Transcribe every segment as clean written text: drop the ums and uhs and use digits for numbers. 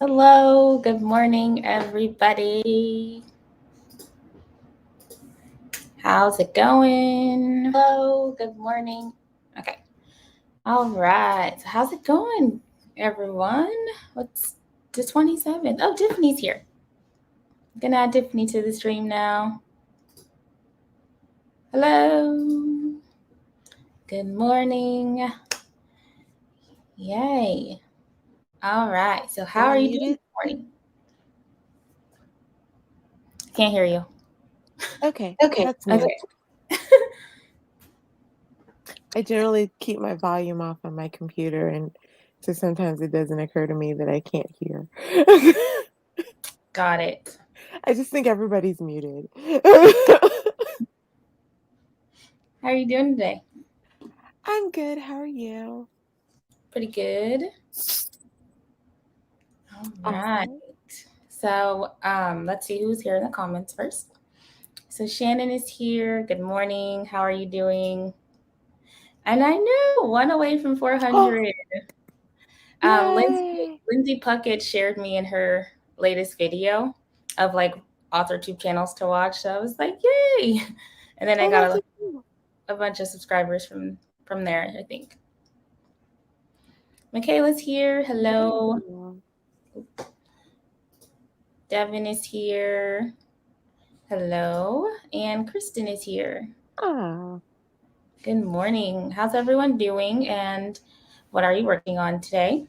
Hello, good morning, everybody. How's it going? Hello, good morning. Okay. All right. So, how's it going, everyone? What's the 27th? Oh, Tiffany's here. I'm gonna add Tiffany to the stream now. Hello. Good morning. Yay. All right. So, how are you doing this morning? Can't hear you. Okay, Okay. that's me. I generally keep my volume off on my computer, and so sometimes it doesn't occur to me that I can't hear. Got it. I just think everybody's muted. How are you doing today? I'm good. How are you? Pretty good. All right. Awesome. So let's see who's here in the comments first. So Shannon is here. Good morning. How are you doing? And I know one away from 400. Yay! Lindsay Puckett shared me in her latest video of like author tube channels to watch. So I was like, yay! And then I got That's so cool. a bunch of subscribers from there. I think. Michaela's here. Hello. Devin is here. Hello. And Kristen is here. Oh. Good morning. How's everyone doing? And what are you working on today?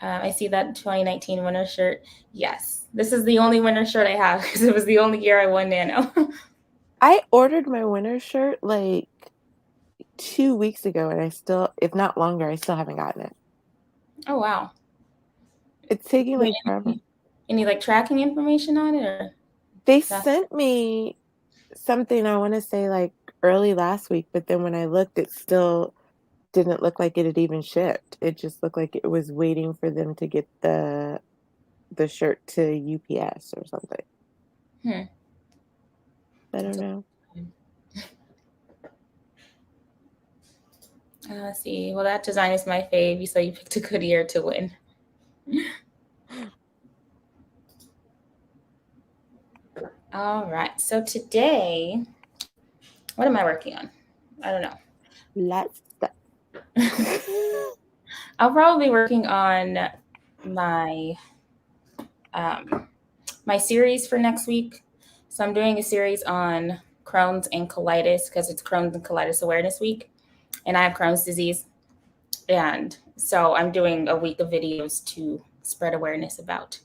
I see that 2019 winter shirt. Yes, this is the only winter shirt I have because it was the only year I won Nano. I ordered my winter shirt like 2 weeks ago, and I still, if not longer, I still haven't gotten it. Oh, wow. It's taking like forever. Any like tracking information on it? Or They sent me something, I want to say like early last week, but then when I looked, it still didn't look like it had even shipped. It just looked like it was waiting for them to get the shirt to UPS or something. I don't know. Let's see. Well, that design is my fave. So you picked a good year to win. All right. So today, what am I working on? I don't know. Let's. I'll probably be working on my my series for next week. So I'm doing a series on Crohn's and colitis because it's Crohn's and Colitis Awareness Week, and I have Crohn's disease, and so I'm doing a week of videos to spread awareness about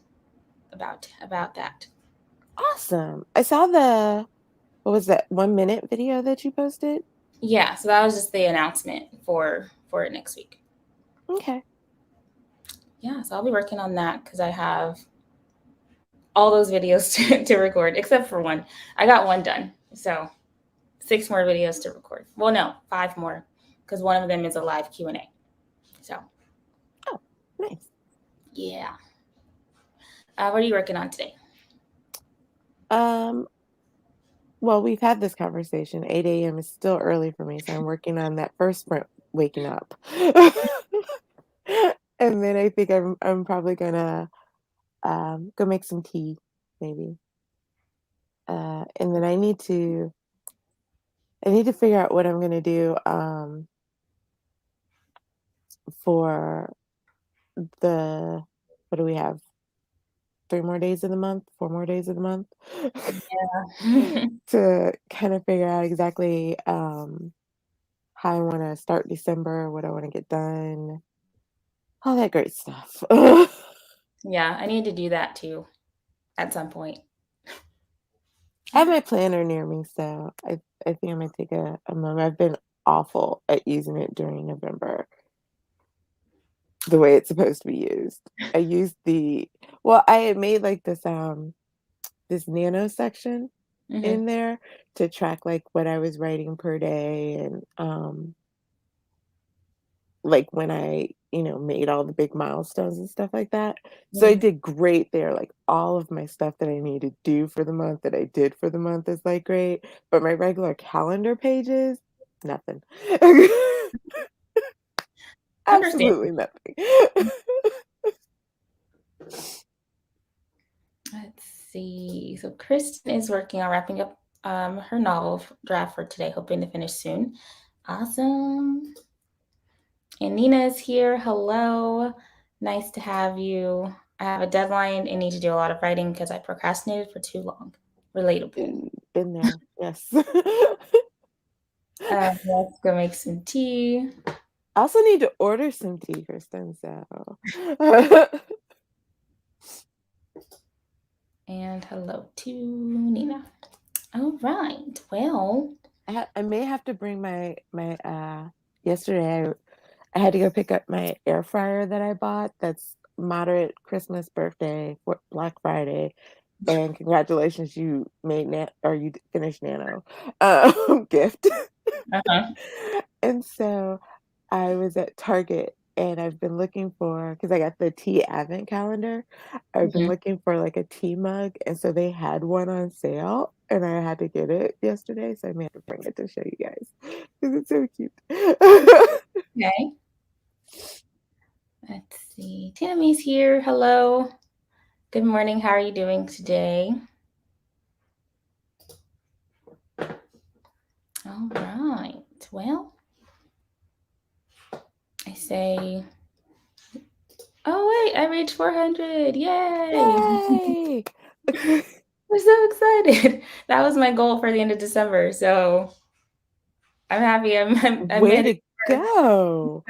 that. Awesome. I saw what was that 1 minute video that you posted? Yeah, so that was just the announcement for it next week. Okay. Yeah, so I'll be working on that because I have all those videos to record, except for one. I got one done, so 6 more videos to record. Well, no, 5 more, because one of them is a live Q&A. So. Oh, nice. Yeah. What are you working on today? Well, we've had this conversation. 8 a.m. is still early for me, so I'm working on that first sprint, waking up. And then I think I'm probably gonna go make some tea, maybe. And then I need to figure out what I'm gonna do for the, what do we have? 3 more days of the month, 4 more days of the month. Yeah. To kind of figure out exactly how I want to start December, what I want to get done, all that great stuff. Yeah, I need to do that too at some point. I have my planner near me, so I think I'm gonna take a moment. I've been awful at using it during November the way it's supposed to be used. I used I had made like this nano section in there to track like what I was writing per day, and like when I, made all the big milestones and stuff like that. So I did great there. Like all of my stuff that I need to do for the month that I did for the month is like great. But my regular calendar pages, nothing. Absolutely nothing. see. So Kristen is working on wrapping up her novel draft for today, hoping to finish soon. Awesome. And Nina is here. Hello. Nice to have you. I have a deadline and need to do a lot of writing because I procrastinated for too long. Relatable. Been there. Yes. Let's go make some tea. I also need to order some tea, Kristen. So. And hello to Nina. All right. Well, I may have to bring my yesterday I had to go pick up my air fryer that I bought. That's moderate Christmas, birthday, Black Friday, and congratulations, you made you finished Nano gift. uh-huh. And so I was at Target and I've been looking for, because I got the tea advent calendar, I've been looking for like a tea mug, and so they had one on sale and I had to get it yesterday, so I may have to bring it to show you guys because it's so cute. Okay. Let's see. Tammy's here. Hello. Good morning. How are you doing today? All right. Well, I say, oh, wait, I reached 400. Yay. We're so excited. That was my goal for the end of December. So I'm happy. I'm Way to go.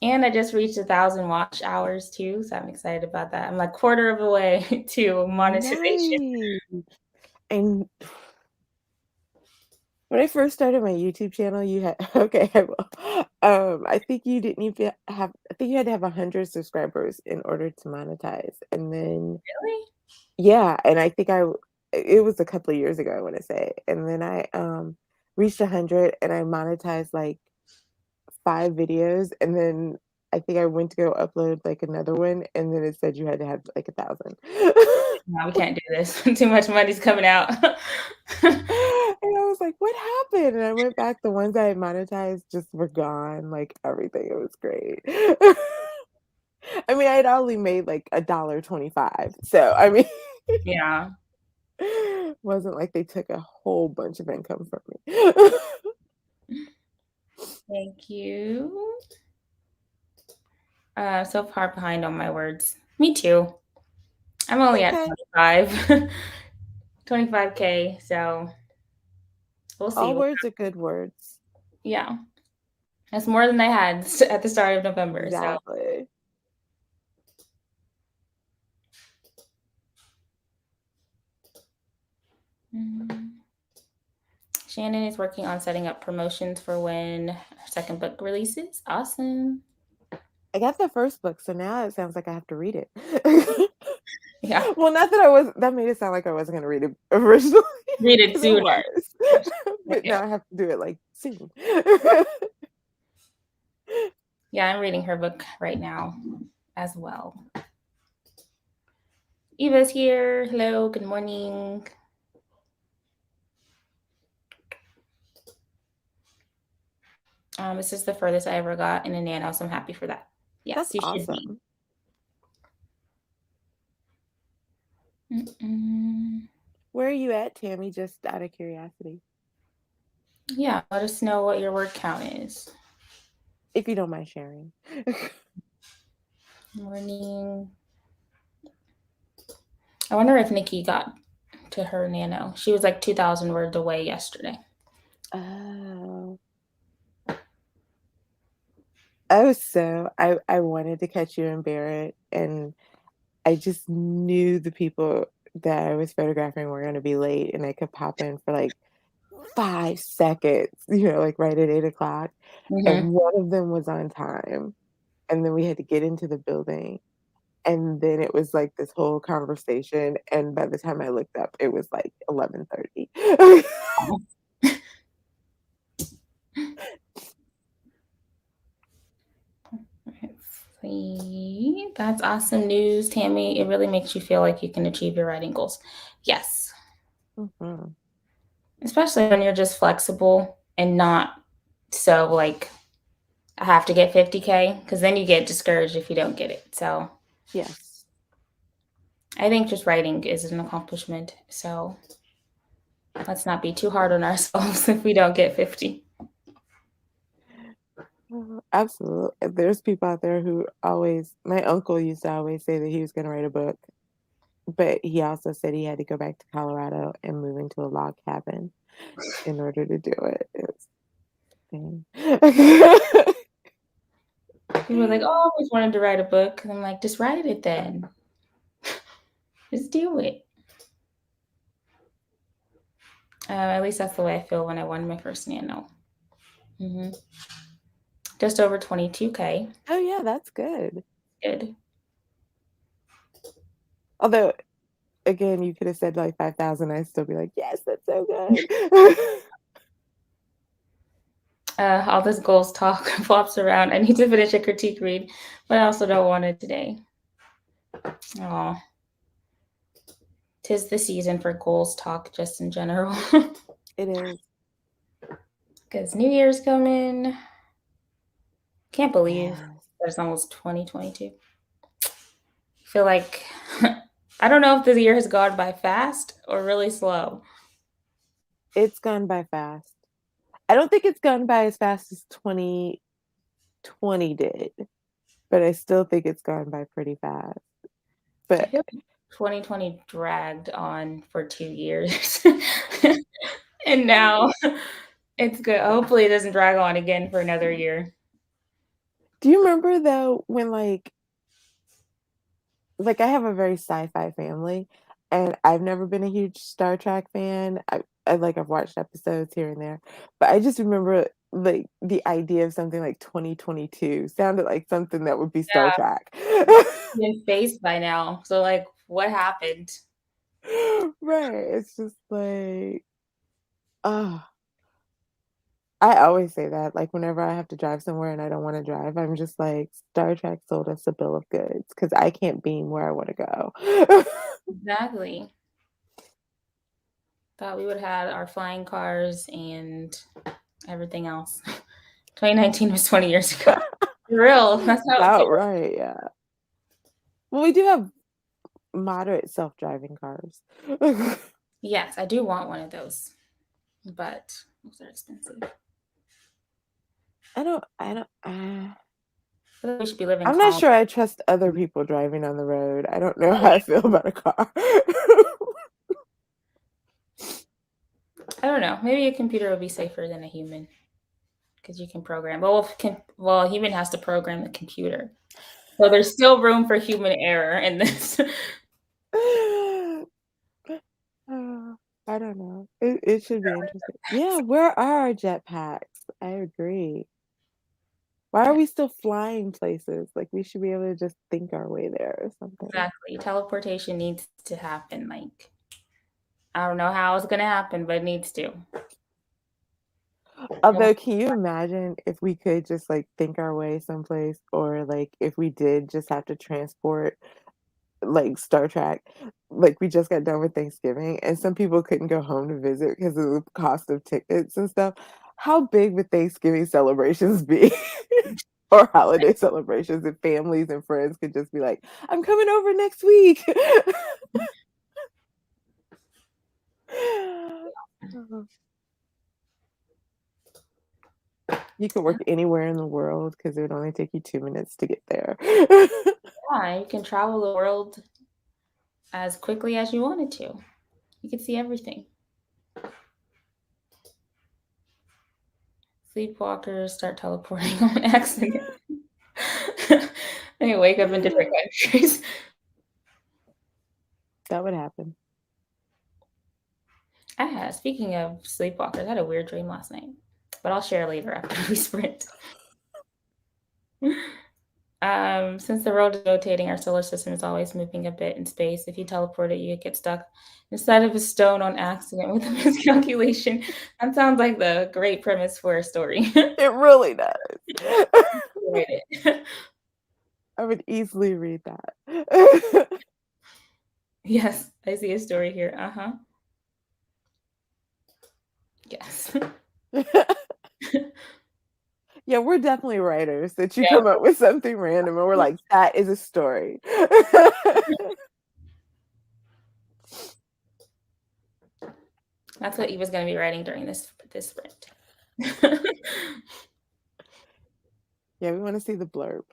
And I just reached 1,000 watch hours too. So I'm excited about that. I'm like quarter of the way to monetization. Nice. And when I first started my YouTube channel, you had I think you didn't even have. I think you had to have 100 subscribers in order to monetize, and then Really? yeah, and I think it was a couple of years ago, I want to say, and then I reached 100 and I monetized like 5 videos, and then I think I went to go upload like another one, and then it said you had to have like 1,000. No, we can't do this. Too much money's coming out. And I was like, what happened? And I went back, the ones I had monetized just were gone, like everything. It was great. I mean, I had only made like $1.25. So I mean, Yeah. wasn't like they took a whole bunch of income from me. Thank you. So far behind on my words. Me too. I'm only at 25. 25K, so we'll see. All words are good words. Yeah. That's more than I had at the start of November. Exactly. So. Shannon is working on setting up promotions for when her second book releases. Awesome. I got the first book, so now it sounds like I have to read it. Yeah. Well, not that that made it sound like I wasn't going to read it originally. Read it sooner. But now I have to do it like soon. Yeah, I'm reading her book right now as well. Eva's here. Hello, good morning. This is the furthest I ever got in a nano, so I'm happy for that. Yes, That's you awesome. should be. Where are you at, Tammy? Just out of curiosity. Yeah, let us know what your word count is. If you don't mind sharing. Morning. I wonder if Nikki got to her nano. She was like 2,000 words away yesterday. Oh. So I wanted to catch you and Barrett, and I just knew the people that I was photographing were going to be late, and I could pop in for like 5 seconds, like right at 8:00. And one of them was on time, and then we had to get into the building, and then it was like this whole conversation, and by the time I looked up, it was like 11:30. That's awesome news, Tammy. It really makes you feel like you can achieve your writing goals. Yes. Mm-hmm. Especially when you're just flexible and not so like, I have to get 50K, because then you get discouraged if you don't get it. So yes. I think just writing is an accomplishment. So let's not be too hard on ourselves if we don't get 50. Absolutely. There's people out there who always, my uncle used to always say that he was going to write a book, but he also said he had to go back to Colorado and move into a log cabin in order to do it. It's dang. People are like, oh, I always wanted to write a book. And I'm like, just write it then. Just do it. At least that's the way I feel when I won my first Nano. Just over 22K. Oh yeah, that's good. Good. Although, again, you could have said like 5,000. I'd still be like, yes, that's so good. All this goals talk flops around. I need to finish a critique read, but I also don't want it today. Oh, 'tis the season for goals talk, just in general. It is. Because New Year's coming. Can't believe Yes. that it's almost 2022. I feel like I don't know if the year has gone by fast or really slow. It's gone by fast. I don't think it's gone by as fast as 2020 did, but I still think it's gone by pretty fast. I But feel like 2020 dragged on for 2 years. And now it's good. Hopefully, it doesn't drag on again for another year. do you remember though when like I have a very sci-fi family, and I've never been a huge Star Trek fan. I've watched episodes here and there, but I just remember like the idea of something like 2022 sounded like something that would be Star Yeah, Trek. in space by now. So, like, what happened? Right. It's just like, oh, I always say that. Like whenever I have to drive somewhere and I don't want to drive, I'm just like, Star Trek sold us a bill of goods because I can't beam where I want to go. Exactly. Thought we would have had our flying cars and everything else. 2019 was 20 years ago. For real. That's how it feels. Outright, yeah. Well, we do have moderate self-driving cars. Yes, I do want one of those, but those are expensive. I don't. I feel like we should be living I'm not calm. sure I trust other people driving on the road. I don't know how I feel about a car. I don't know. Maybe a computer would be safer than a human because you can program. Well, a human has to program the computer, so there's still room for human error in this. I don't know. It should be interesting. Yeah, where are our jetpacks? I agree. Why are we still flying places? Like we should be able to just think our way there or something. Exactly. Teleportation needs to happen. Like, I don't know how it's gonna happen, but it needs to. Although, can you imagine if we could just like think our way someplace, or like if we did just have to transport like Star Trek, like we just got done with Thanksgiving and some people couldn't go home to visit because of the cost of tickets and stuff. How big would Thanksgiving celebrations be? Or holiday celebrations if families and friends could just be like, I'm coming over next week. You could work anywhere in the world because it would only take you 2 minutes to get there. Yeah, you can travel the world as quickly as you wanted to. You can see everything. Sleepwalkers start teleporting on accident. They wake up in different countries. That would happen. Speaking of sleepwalkers, I had a weird dream last night, but I'll share later after we sprint. Since the world is rotating, our solar system is always moving a bit in space. If you teleport it, you get stuck inside of a stone on accident with a miscalculation. That sounds like the great premise for a story. It really does. Read it. I would easily read that. Yes, I see a story here. Yes. Yeah, we're definitely writers that you Yeah. come up with something random and we're like, that is a story. That's what Eva's going to be writing during this sprint. Yeah, we want to see the blurb.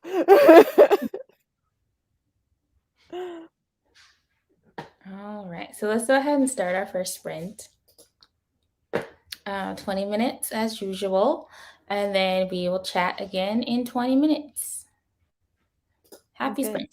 All right, so let's go ahead and start our first sprint. 20 minutes as usual, and then we will chat again in 20 minutes. Happy Okay. sprint.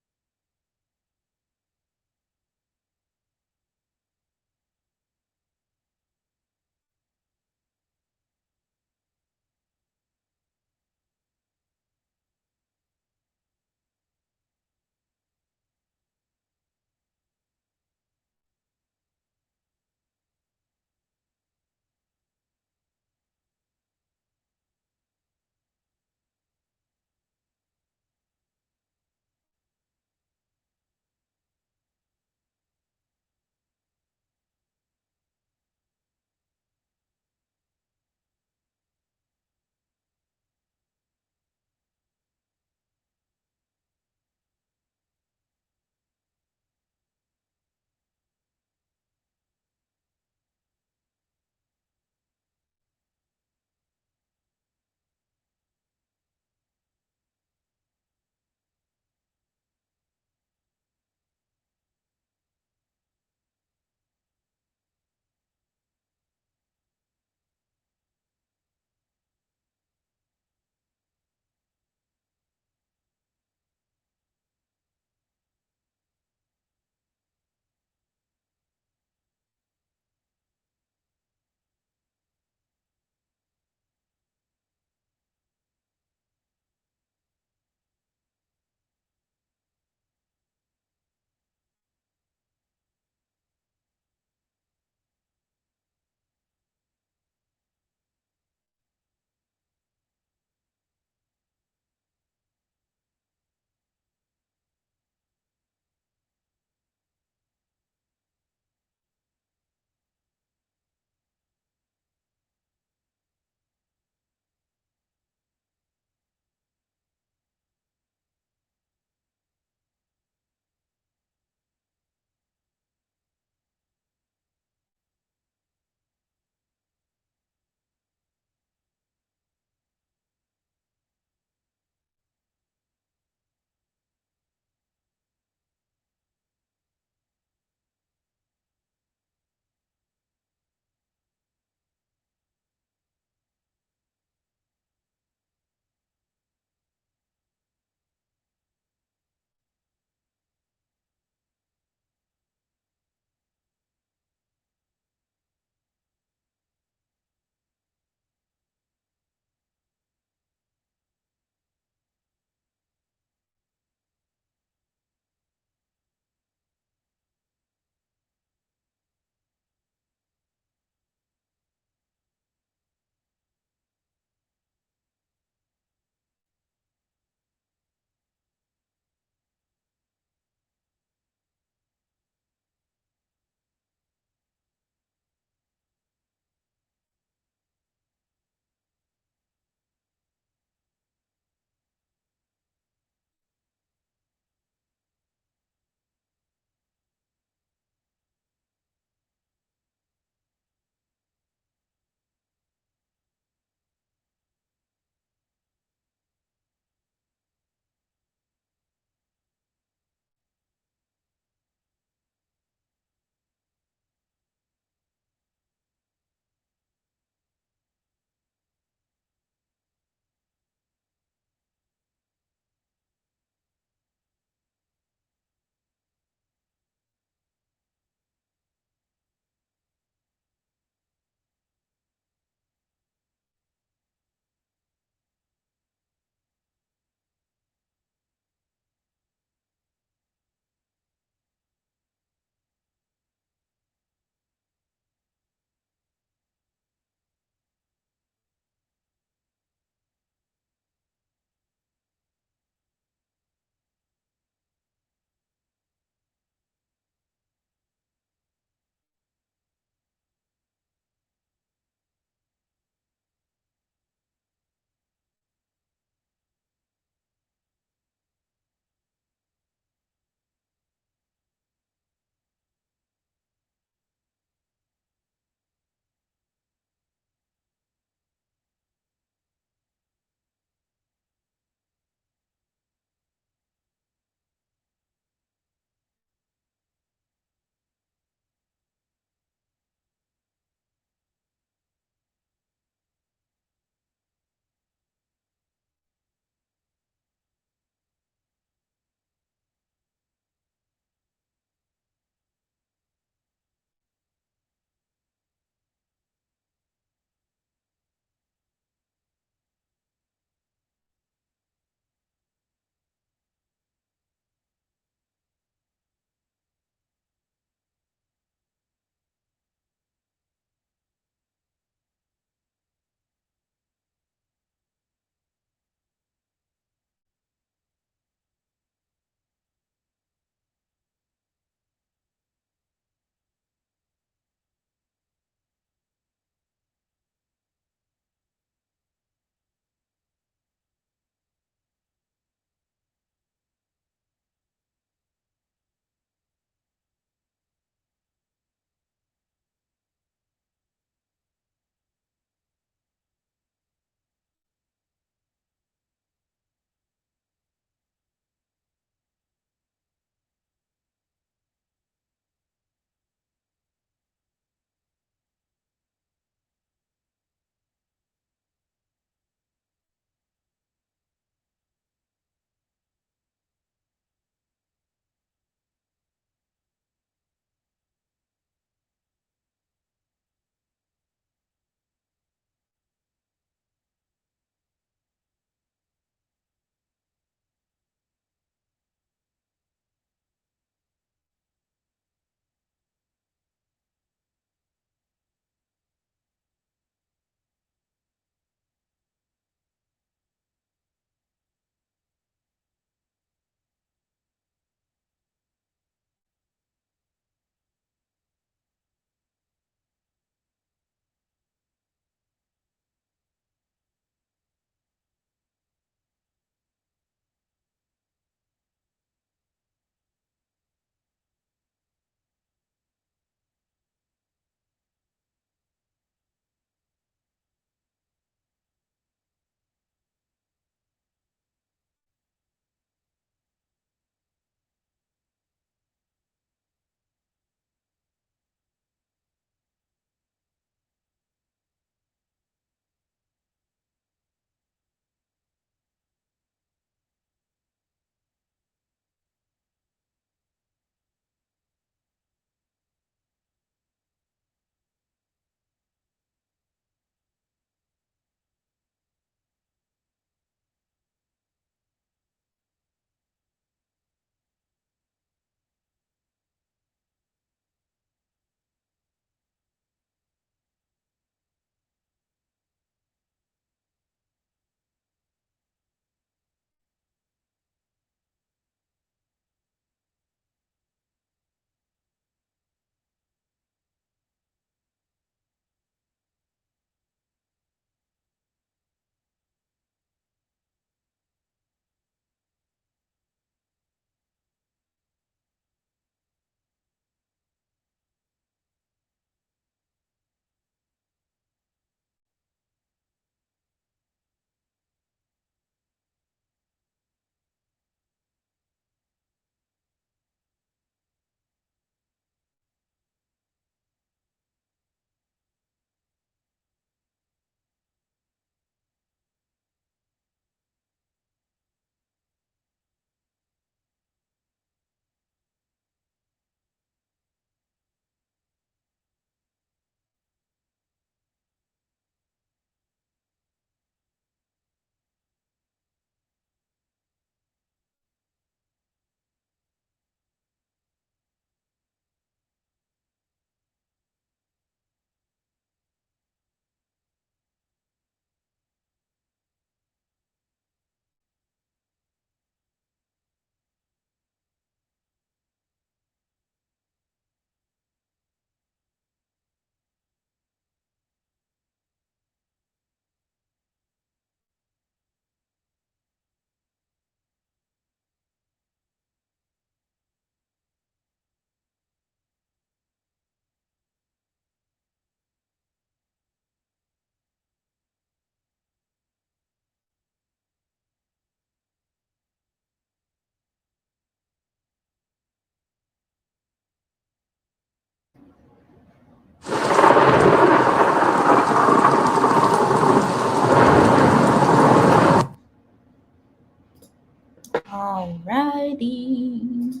Alrighty.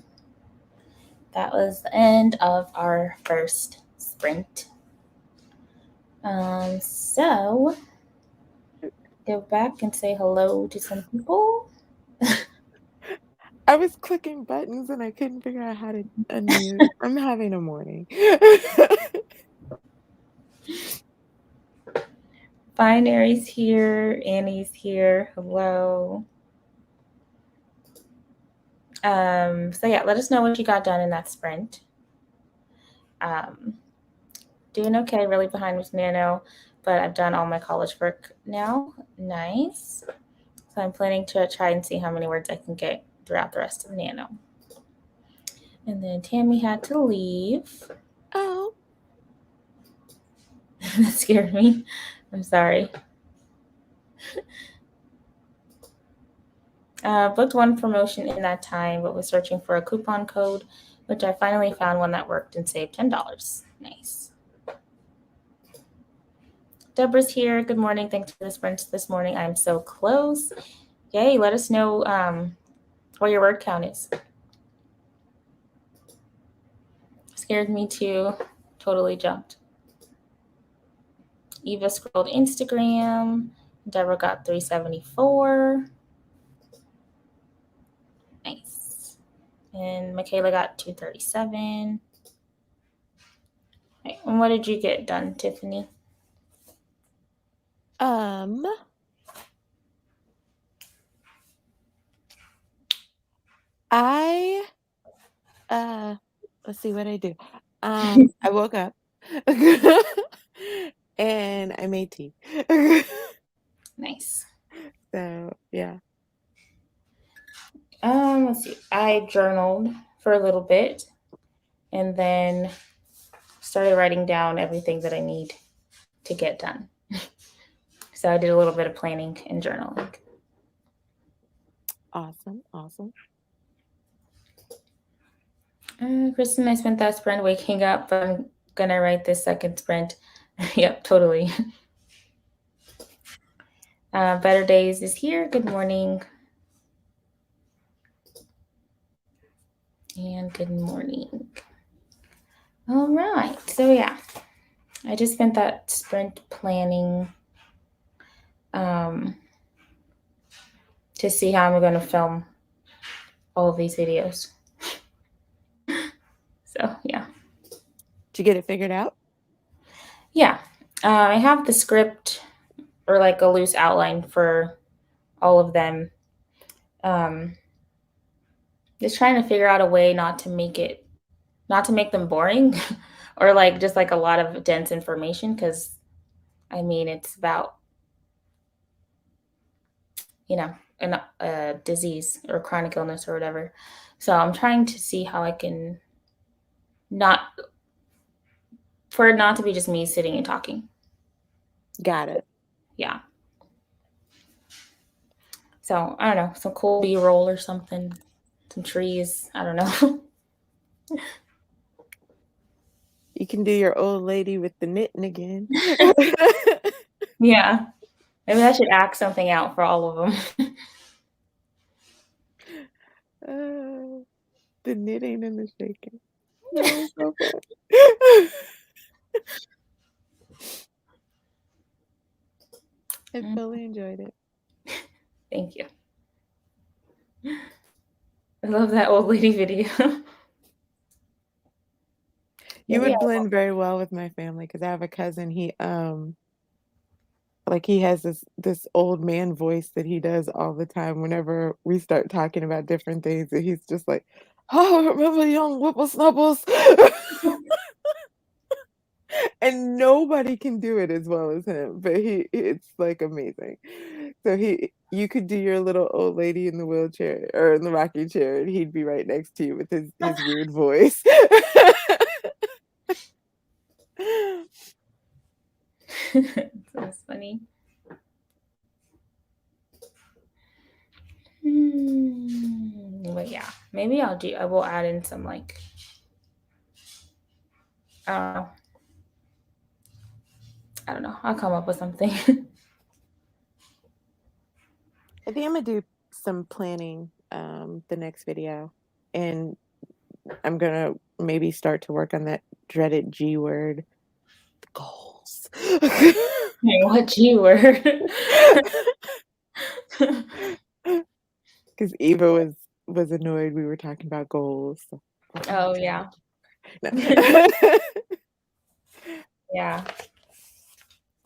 That was the end of our first sprint. So go back and say hello to some people. I was clicking buttons and I couldn't figure out how to unmute. I'm having a morning. Binary's here. Annie's here. Hello. So yeah, let us know what you got done in that sprint. Doing okay, really behind with Nano, but I've done all my college work now. Nice. So I'm planning to try and see how many words I can get throughout the rest of Nano. And then Tammy had to leave. Oh. That scared me. I'm sorry. Booked one promotion in that time, but was searching for a coupon code, which I finally found one that worked and saved $10. Nice. Deborah's here. Good morning. Thanks for the sprints this morning. I'm so close. Yay. Let us know what your word count is. Scared me too. Totally jumped. Eva scrolled Instagram. Deborah got 374. Nice. And Michaela got 237. Right. And what did you get done, Tiffany? Let's see what I do. I woke up and I made tea. Nice. So yeah. Let's see. I journaled for a little bit and then started writing down everything that I need to get done. So I did a little bit of planning and journaling. Awesome. Kristen, I spent that sprint waking up, but I'm gonna write this second sprint. Yep, totally. Better Days is here. Good morning. And good morning. All right. So yeah, I just spent that sprint planning to see how I'm going to film all of these videos. So yeah. Did you get it figured out? Yeah. I have the script or like a loose outline for all of them. Just trying to figure out a way not to make them boring or like just like a lot of dense information, because I mean it's about a disease or chronic illness or whatever. So I'm trying to see how I can for it not to be just me sitting and talking. Got it. Yeah. So I don't know, some cool B-roll or something, some trees. I don't know. You can do your old lady with the knitting again. Yeah. Maybe I should act something out for all of them. The knitting and the shaking. That was so fun. I fully enjoyed it. Thank you. I love that old lady video. You would blend very well with my family because I have a cousin. He he has this old man voice that he does all the time whenever we start talking about different things. And he's just like, "Oh, remember young whippersnappers?" And nobody can do it as well as him, but it's like amazing. So you could do your little old lady in the wheelchair or in the rocking chair, and he'd be right next to you with his weird voice. That's funny. But yeah, maybe I will add in some like, I don't know. I'll come up with something. I think I'm gonna do some planning the next video, and I'm gonna maybe start to work on that dreaded G word, goals. What G word? Because Eva was annoyed we were talking about goals. So, Oh yeah. no. Yeah.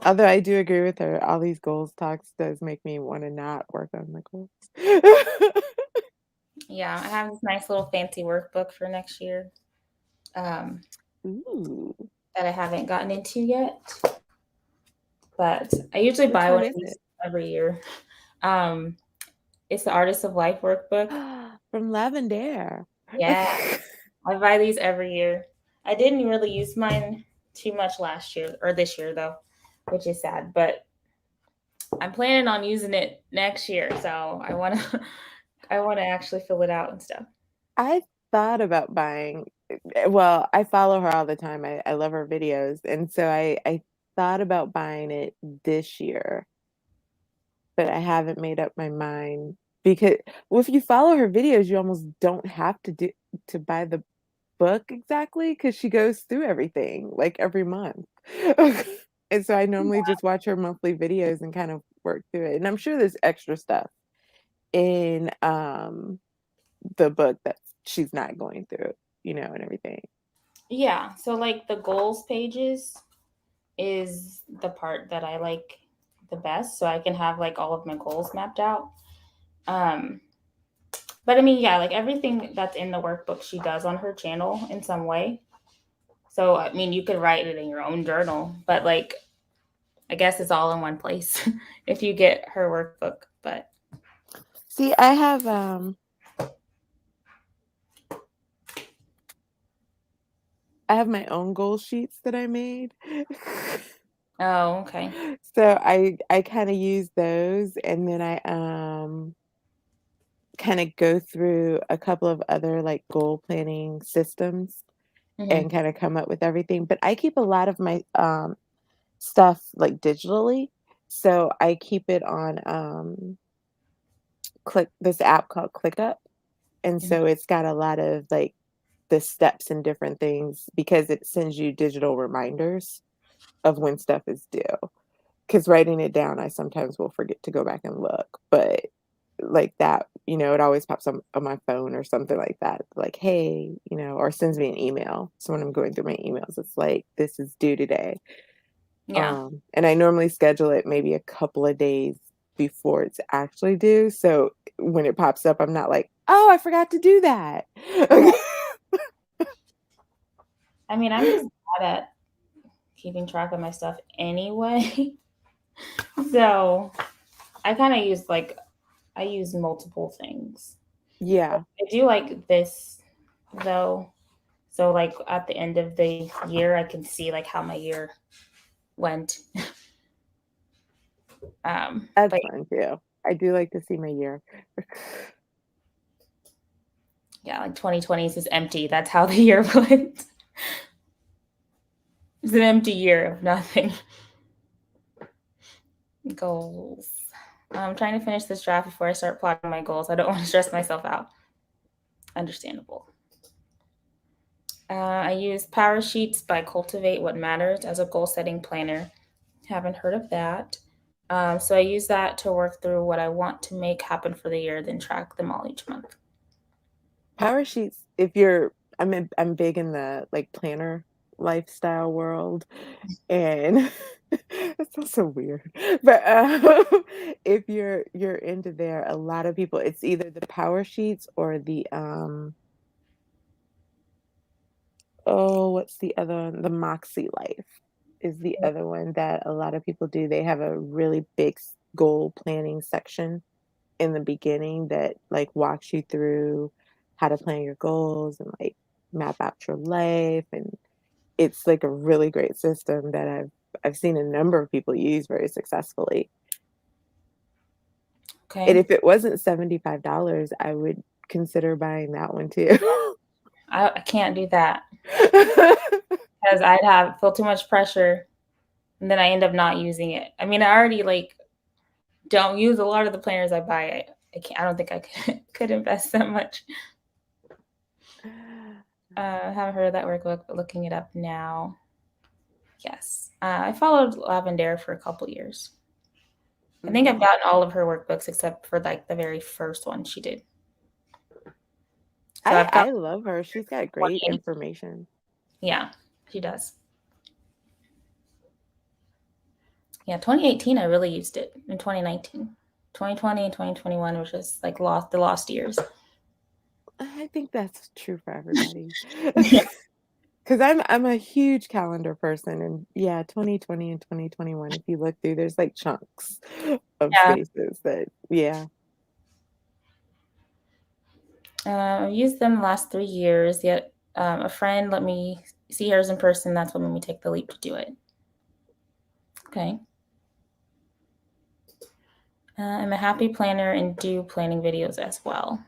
Although I do agree with her, all these goals talks does make me want to not work on my goals. Yeah. I have this nice little fancy workbook for next year Ooh, that I haven't gotten into yet. But I usually which buy one one of is these it? every year. It's the Artist of Life workbook. From Lavender. Yeah. I buy these every year. I didn't really use mine too much last year or this year though, which is sad. But I'm planning on using it next year, so I want to I want to actually fill it out and stuff. I thought about buying. Well, I follow her all the time. I love her videos, and so I thought about buying it this year, but I haven't made up my mind because well, if you follow her videos, you almost don't have to buy the book exactly because she goes through everything like every month. And so I normally just watch her monthly videos and kind of work through it. And I'm sure there's extra stuff in the book that she's not going through, and everything. Yeah, so like the goals pages is the part that I like the best, so I can have like all of my goals mapped out. Um, but I mean, yeah, like everything that's in the workbook she does on her channel in some way. So I mean, you could write it in your own journal, but like I guess it's all in one place if you get her workbook. But See, I have my own goal sheets that I made. oh, okay. So I kind of use those, and then I kind of go through a couple of other like goal planning systems Mm-hmm. and kind of come up with everything. But I keep a lot of my stuff like digitally. So I keep it on click this app called ClickUp. And Mm-hmm. so it's got a lot of like the steps and different things because it sends you digital reminders of when stuff is due. Because writing it down, I sometimes will forget to go back and look. But like that, it always pops up on my phone or something like that. Like, hey, or sends me an email. So when I'm going through my emails, it's like, this is due today. Yeah. And I normally schedule it maybe a couple of days before it's actually due. So when it pops up, I'm not like, oh, I forgot to do that. Right. I mean, I'm just bad at keeping track of my stuff anyway. So I kind of use I use multiple things. Yeah. I do like this though. So like at the end of the year, I can see like how my year went. That's But fun too. I do like to see my year. yeah, like 2020 is just empty. That's how the year went. It's an empty year of nothing. Goals. I'm trying to finish this draft before I start plotting my goals. I don't want to stress myself out. Understandable. I use Power Sheets by Cultivate What Matters as a goal setting planner. Haven't heard of that. So I use that to work through what I want to make happen for the year, then track them all each month. Power sheets, if you're I'm big in the like planner lifestyle world, and it sounds so weird. But if you're into there, a lot of people, it's either the power sheets or the oh, what's the other one? The Moxie Life is the other one that a lot of people do. They have a really big goal planning section in the beginning that like walks you through how to plan your goals and like map out your life, and it's like a really great system that I've seen a number of people use very successfully. And Okay. if it wasn't $75, I would consider buying that one too. I can't do that because I'd have feel too much pressure and then I end up not using it. I mean, I already like don't use a lot of the planners I buy I don't think I could invest that much. I haven't heard of that workbook, but looking it up now. Yes. I followed Lavender for a couple years. I think I've gotten all of her workbooks except for like the very first one she did. So I've got I love her. She's got great 28. information. Yeah, she does. Yeah, 2018 I really used it. In 2019. 2020 and 2021 was just like the lost years. I think that's true for everybody. Yeah. Because I'm a huge calendar person, and yeah, 2020 and 2021, if you look through, there's like chunks of Yeah. spaces that, yeah. I've used them the last 3 years, yet a friend let me see hers in person. That's what made me take the leap to do it. Okay. I'm a happy planner and do planning videos as well.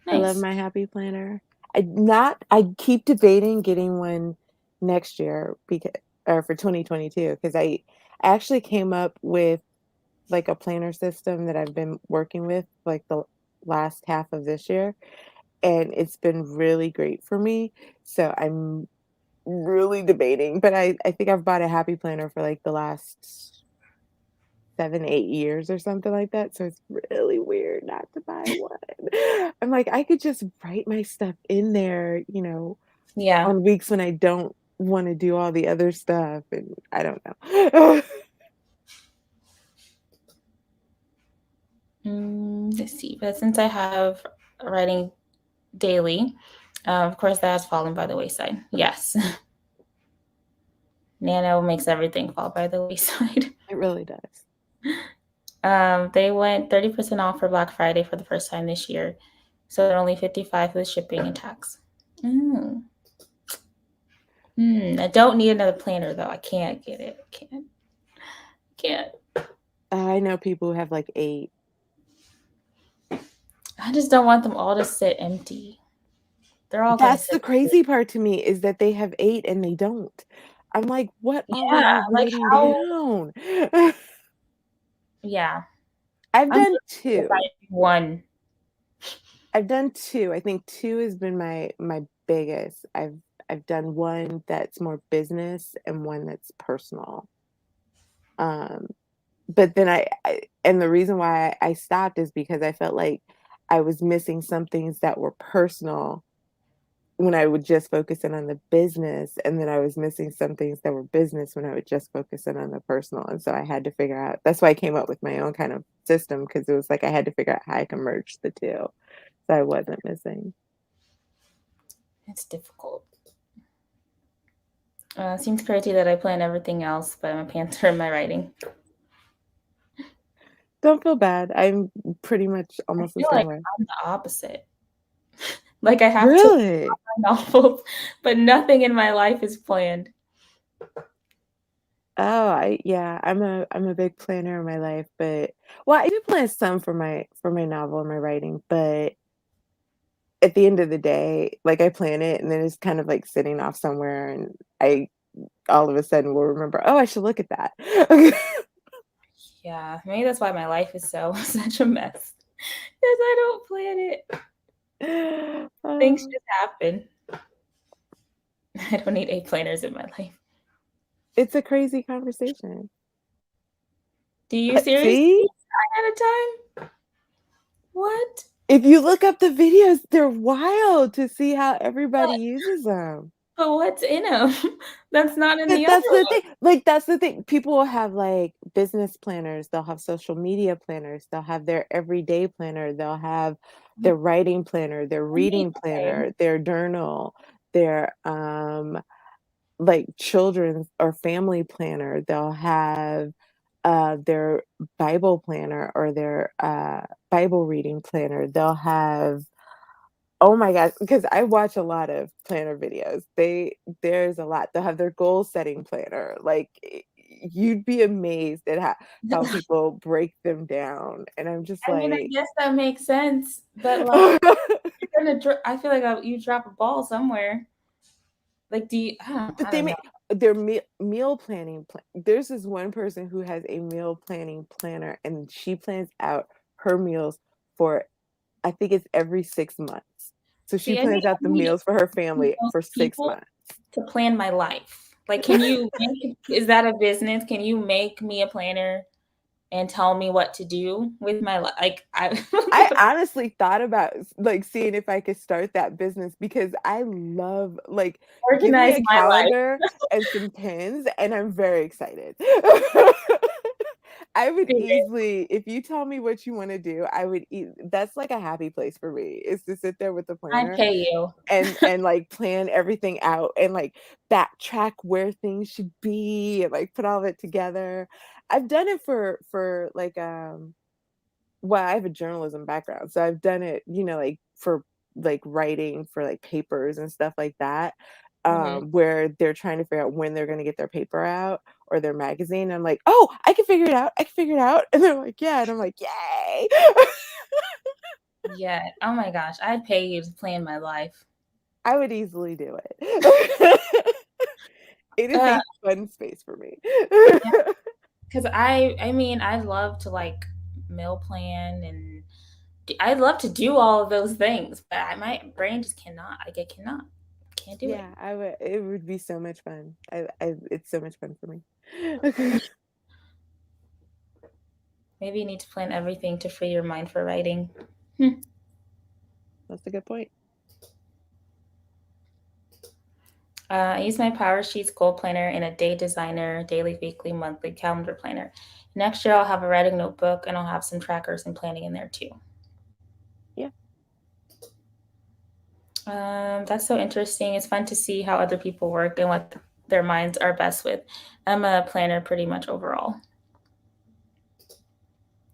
Nice. I love my happy planner. I keep debating getting one next year or for 2022, because I actually came up with like a planner system that I've been working with like the last half of this year, and it's been really great for me. So I'm really debating, but I think I've bought a happy planner for like the last 7, 8 years or something like that. So it's really weird not to buy one. I'm like, I could just write my stuff in there, Yeah. on weeks when I don't want to do all the other stuff. And I don't know. Let's see. But since I have writing daily, of course, that has fallen by the wayside. Yes. Nano makes everything fall by the wayside. It really does. They went 30% off for Black Friday for the first time this year. So they're only $55 with shipping and tax. I don't need another planner though. I can't get it. Can't. I know people who have like 8. I just don't want them all to sit empty. They're all gonna That's sit the crazy part to me, is that they have 8 and they don't. I'm like, what all are Yeah, you like writing how down? yeah. I've I'm done just if 2. I do one. I've done 2. I think 2 has been my biggest. I've done one that's more business and one that's personal. But then and the reason why I stopped is because I felt like I was missing some things that were personal when I would just focus in on the business, and then I was missing some things that were business when I would just focus in on the personal. And so I had to figure out, that's why I came up with my own kind of system, because it was like I had to figure out how I can merge the two so I wasn't missing. It's difficult. Seems crazy that I plan everything else, but I'm a pantser in my writing. Don't feel bad. I'm pretty much I almost the feel same like way. I'm the opposite. Like I have to Really? write novels, but nothing in my life is planned. Oh, I'm a big planner in my life, but well, I do plan some for my novel and my writing, but at the end of the day, like I plan it and then it's kind of like sitting off somewhere, and I all of a sudden will remember, oh, I should look at that. Yeah, maybe that's why my life is so such a mess. Because I don't plan it. Things just happen. I don't need 8 planners in my life. It's a crazy conversation. Do you seriously See? at a time? What? If you look up the videos, they're wild to see how everybody uses them. But what's in them? That's not in But the other that's the one. thing. Like, that's the thing. People will have like business planners, they'll have social media planners, they'll have their everyday planner, they'll have their writing planner, their reading Amazing. planner, their journal, their like children's or family planner. They'll have their Bible planner or their Bible reading planner. They'll have, oh my god, because I watch a lot of planner videos. There's a lot. They'll have their goal setting planner. Like you'd be amazed at how people break them down. And I'm just I mean, I like, guess that makes sense, but like, you're gonna. I feel like you drop a ball somewhere. Like, do you? but I they don't know. make their meal planning. There's this one person who has a meal planning planner, and she plans out her meals for, I think it's every 6 months. So she See, plans out the meals for her need family those for 6 people months. to plan my life. Like, is that a business? Can you make me a planner and tell me what to do with my life? Like, I honestly thought about like seeing if I could start that business because I love like give me organize a my life. calendar and some pens and I'm very excited. I would easily, if you tell me what you want to do, I would that's like a happy place for me is to sit there with the I'd planner pay you. and like plan everything out and like backtrack where things should be and like put all of it together. I've done it for like well, I have a journalism background, so I've done it, like for like writing for like papers and stuff like that, Mhm. where they're trying to figure out when they're going to get their paper out or their magazine. I'm like, oh, I can figure it out. I can figure it out. And they're like, yeah. And I'm like, yay. Yeah. Oh my gosh. I'd pay you to plan my life. I would easily do it. It is Uh, a fun space for me. Because I mean, I love to like meal plan and I'd love to do all of those things, but my brain just cannot. Like, I can't do it. Yeah, I would. It would be so much fun. It's so much fun for me. Maybe you need to plan everything to free your mind for writing. Hmm. That's a good point. I use my Power Sheets goal planner and a day designer, daily, weekly, monthly calendar planner. Next year, I'll have a writing notebook and I'll have some trackers and planning in there too. Yeah. That's so interesting. It's fun to see how other people work and what their minds are best with. I'm a planner pretty much overall.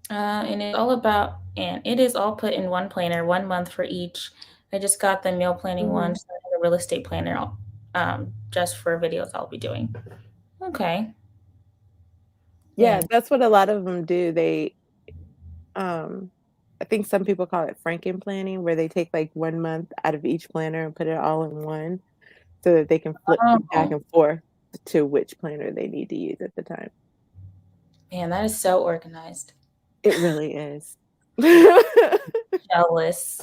And it is all put in one planner, 1 month for each. I just got the meal planning one, so I have a real estate planner, just for videos I'll be doing. Okay. Yeah, Thanks. that's what a lot of them do. Um, I think some people call it Franken planning, where they take like 1 month out of each planner and put it all in one so that they can flip back Oh, and forth to which planner they need to use at the time. man, that is so organized. It really is. Jealous.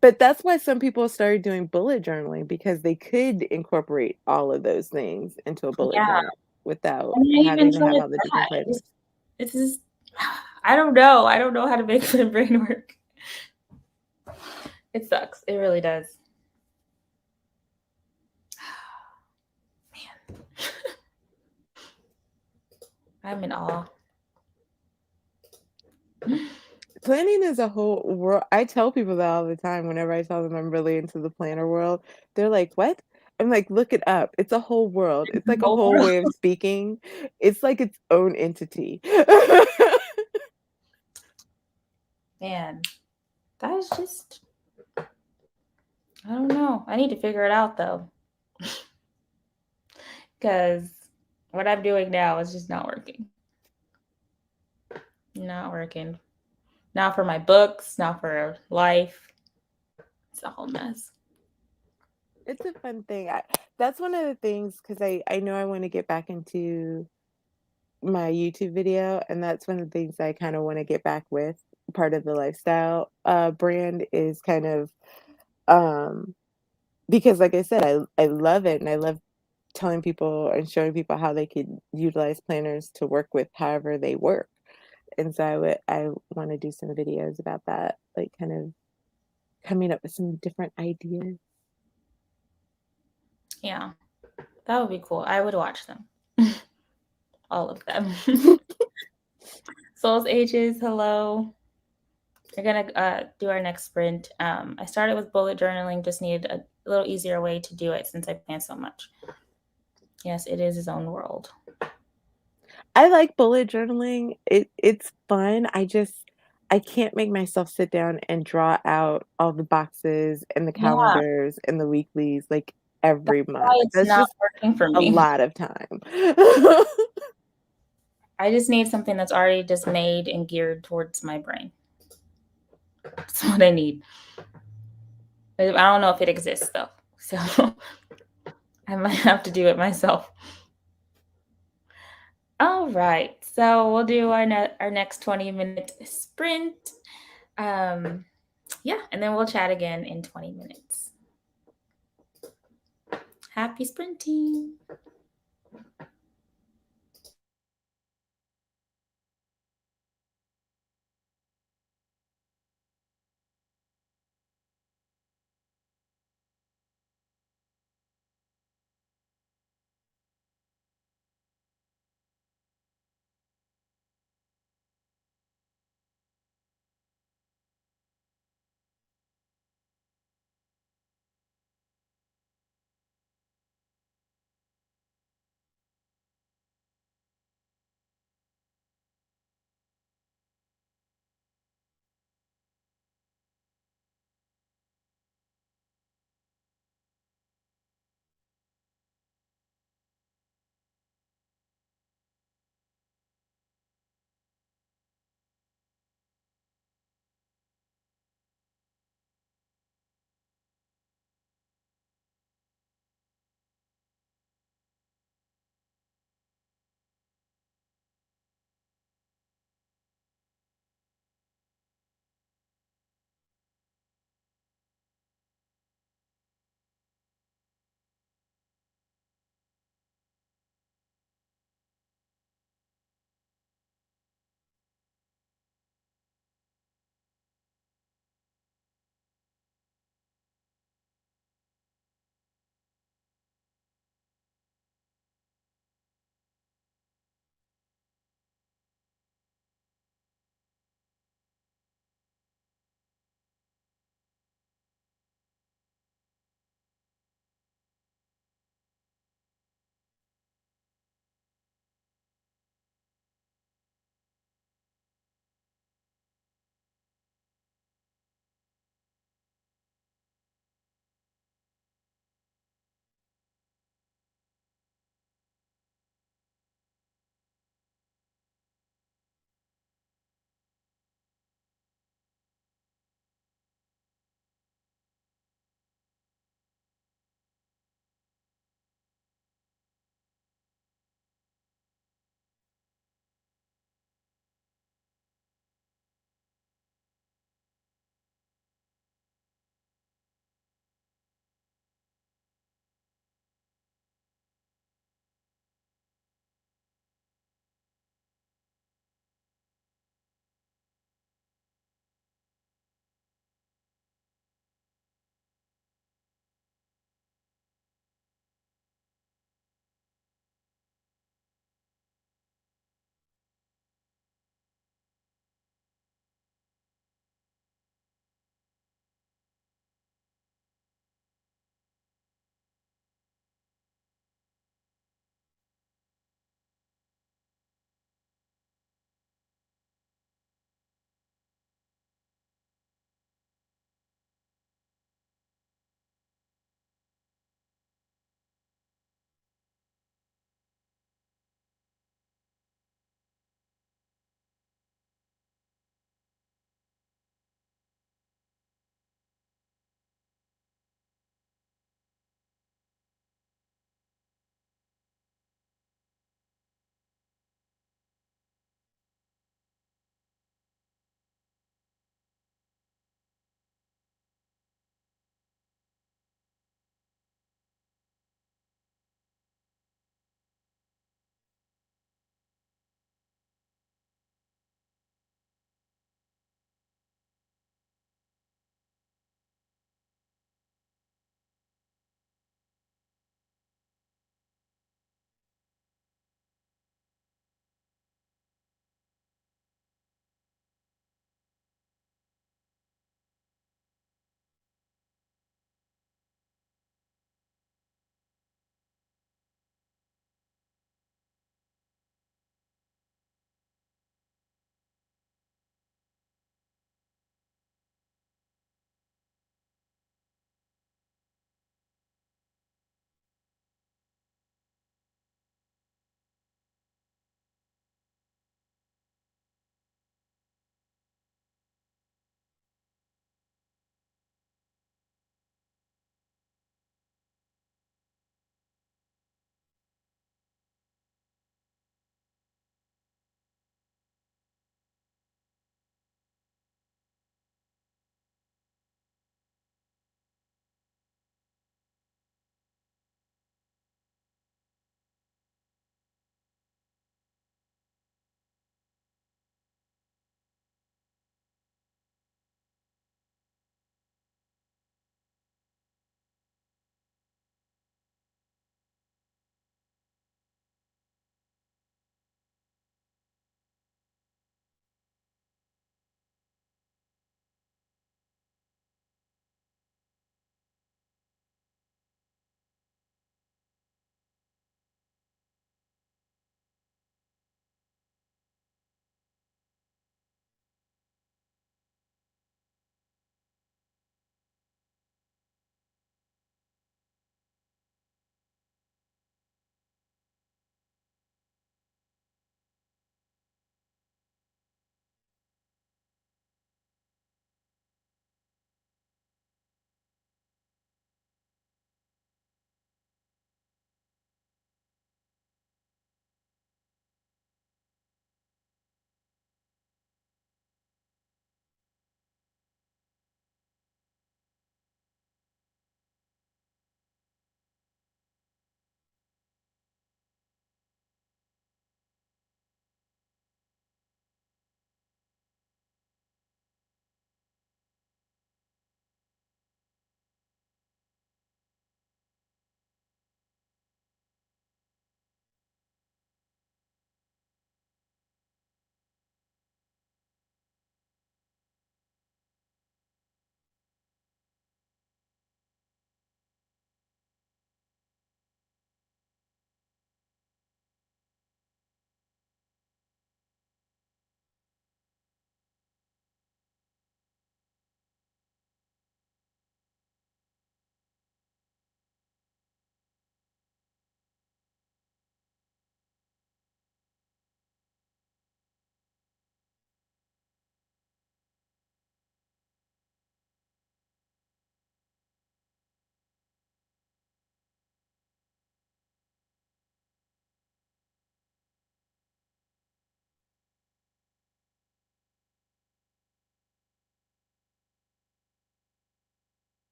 But that's why some people started doing bullet journaling because they could incorporate all of those things into a bullet Yeah. journal without And I even having to have tried all the that. different planners. It's just, I don't know. I don't know how to make my brain work. It sucks. It really does. Man. I'm in awe. Planning is a whole world. I tell people that all the time whenever I tell them I'm really into the planner world. They're like, "What?" I'm like, "Look it up. It's a whole world. It's like a whole Overall, way of speaking. It's like its own entity." man, that is just, I don't know. I need to figure it out though. Because what I'm doing now is just not working. Not working. Not for my books, not for life. It's a whole mess. It's a fun thing. That's one of the things because I know I want to get back into my YouTube video, and that's one of the things I kind of want to get back with. Part of the lifestyle brand is kind of um because like I said, I love it and I love telling people and showing people how they could utilize planners to work with however they work. And so I want to do some videos about that, like kind of coming up with some different ideas. Yeah, that would be cool. I would watch them. All of them. Souls Ages, hello. We're gonna do our next sprint. I started with bullet journaling, just needed a little easier way to do it since I plan so much. Yes, it is his own world. I like bullet journaling. It's fun. I can't make myself sit down and draw out all the boxes and the Yeah, calendars and the weeklies like that's every why month. it's That's not just working for a me. lot of time. I just need something that's already just made and geared towards my brain. That's what I need. I don't know if it exists though, so I might have to do it myself. All right, so we'll do our next 20-minute sprint. Yeah, and then we'll chat again in 20 minutes. Happy sprinting.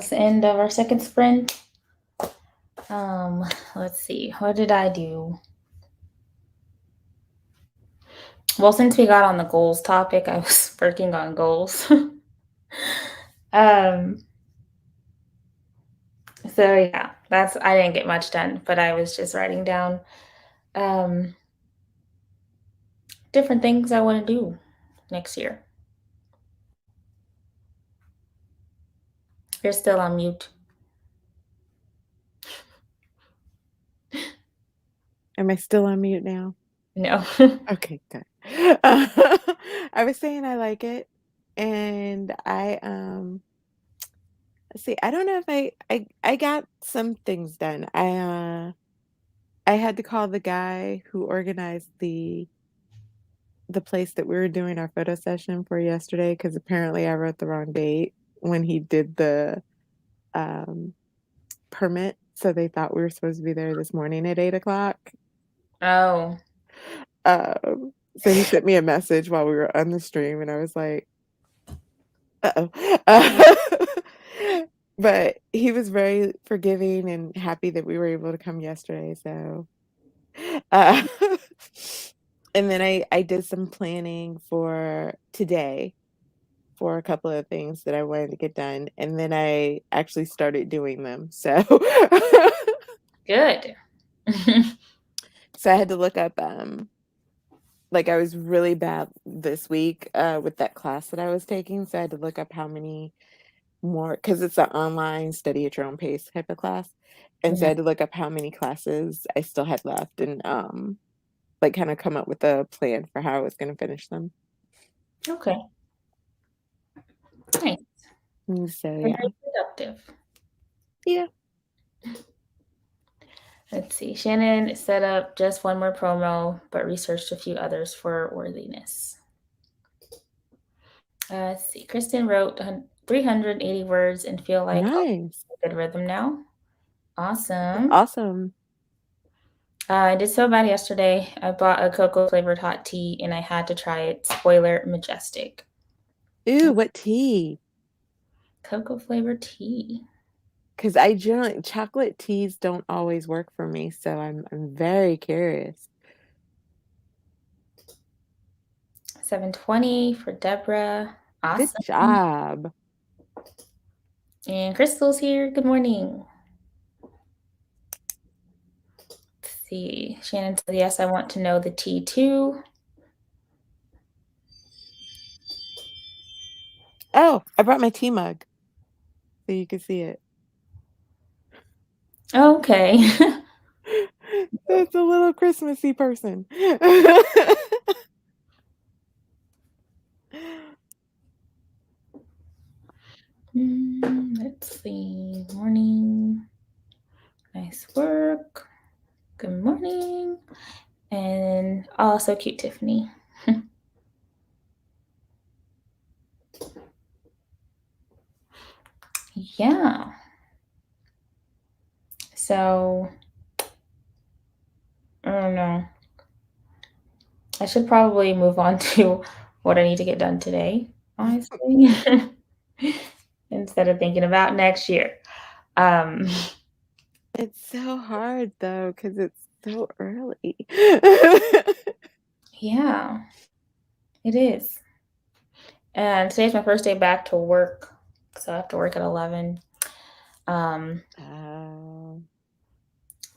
was the end of our second sprint. Let's see. What did I do? Well, since we got on the goals topic, I was working on goals. So yeah, I didn't get much done, but I was just writing down different things I want to do next year. You're still on mute. Am I still on mute now? No. Okay, good. I was saying I like it, and let's see. I don't know if I got some things done. I had to call the guy who organized the place that we were doing our photo session for yesterday because apparently I wrote the wrong date when he did the permit, so they thought we were supposed to be there this morning at 8:00. Oh. So he sent me a message while we were on the stream, and I was like, "Uh-oh." But he was very forgiving and happy that we were able to come yesterday. So, and then I did some planning for today for a couple of things that I wanted to get done, and then I actually started doing them. So, Good. so I had to look up. Like I was really bad this week with that class that I was taking, so I had to look up how many more because it's an online study at your own pace type of class, and so I had to look up how many classes I still had left and like kind of come up with a plan for how I was going to finish them. Okay. Nice. So Very yeah, productive. yeah. Let's see. Shannon set up just one more promo, but researched a few others for worthiness. Let's see. Kristen wrote 380 words and feel like Nice. a good rhythm now. Awesome. Awesome. I did so bad yesterday. I bought a cocoa flavored hot tea and I had to try it. Spoiler, majestic. Ooh, what tea? Cocoa flavored tea. Because I generally chocolate teas don't always work for me, so I'm very curious. 720 for Deborah. Awesome. Good job. And Crystal's here. Good morning. Let's see. Shannon said, yes, I want to know the tea too. Oh, I brought my tea mug so you can see it. Okay. That's a little Christmassy person. Let's see. Morning. Nice work. Good morning. And also cute Tiffany. Yeah. So, I don't know. I should probably move on to what I need to get done today, honestly, instead of thinking about next year. It's so hard though, because it's so early. Yeah, it is. And today's my first day back to work, so I have to work at 11.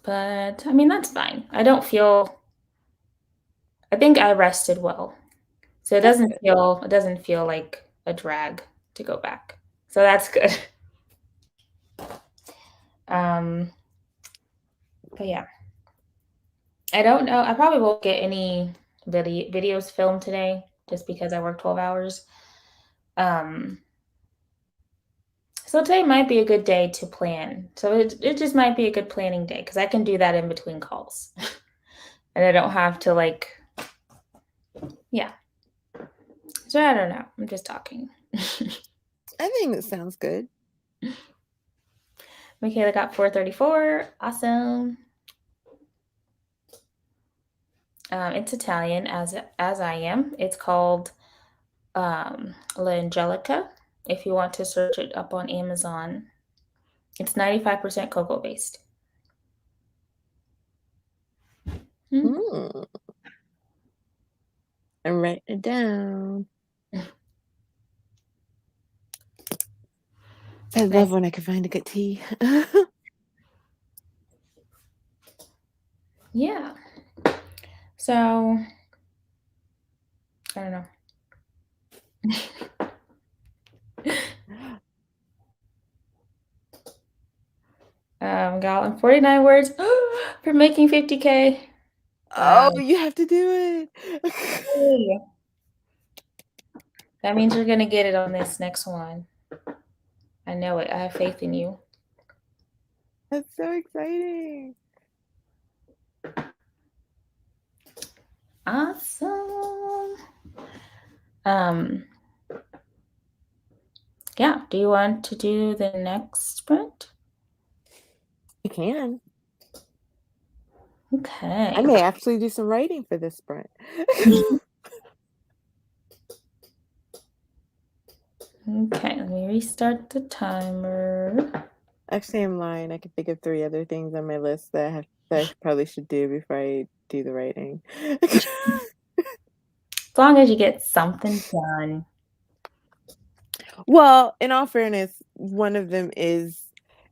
But I mean, that's fine. I think I rested well. So it doesn't feel like a drag to go back. So that's good. But yeah. I don't know. I probably won't get any videos filmed today just because I work 12 hours. So today might be a good day to plan. So it just might be a good planning day because I can do that in between calls. And I don't have to yeah. So I don't know. I'm just talking. I think that sounds good. Michaela got 434. Awesome. It's Italian as I am. It's called La Angelica. If you want to search it up on Amazon. It's 95% cocoa based. Mm. Mm. I'm writing it down. I love Nice. when I can find a good tea. Yeah. So I don't know. Got 49 words for making 50K. Wow. Oh, you have to do it. Yay. That means you're gonna get it on this next one. I know it. I have faith in you. That's so exciting. Awesome. Um, yeah. Do you want to do the next sprint? You can. Okay. I may actually do some writing for this sprint. Okay, let me restart the timer. Actually, I'm lying. I can think of 3 other things on my list that I probably should do before I do the writing. As long as you get something done. Well, in all fairness, one of them is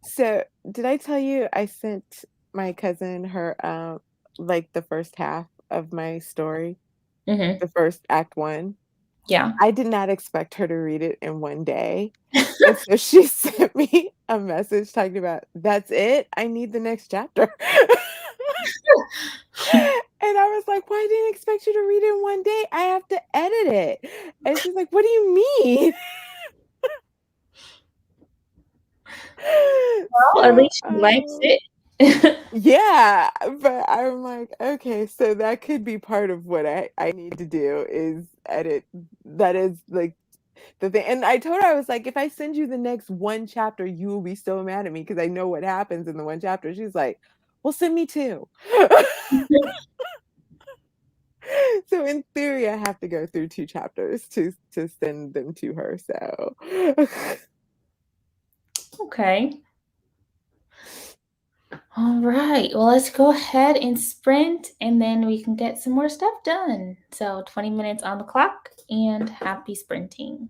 so did I tell you I sent my cousin her like the first half of my story, Mm-hmm. the first act 1? Yeah. I did not expect her to read it in 1 day. And so she sent me a message talking about, "That's it? I need the next chapter." And I was like, "Well, I didn't expect you to read it in 1 day. I have to edit it." And she's like, "What do you mean?" Well, at So, least she likes it. yeah, but I'm like, "Okay, so that could be part of what I need to do is edit." That is, like, the thing, and I told her, I was like, "If I send you the next 1 chapter, you will be so mad at me because I know what happens in the 1 chapter." She's like, "Well, send me 2." So in theory, I have to go through 2 chapters to send them to her, so Okay. All right. Well, let's go ahead and sprint and then we can get some more stuff done. So 20 minutes on the clock and happy sprinting.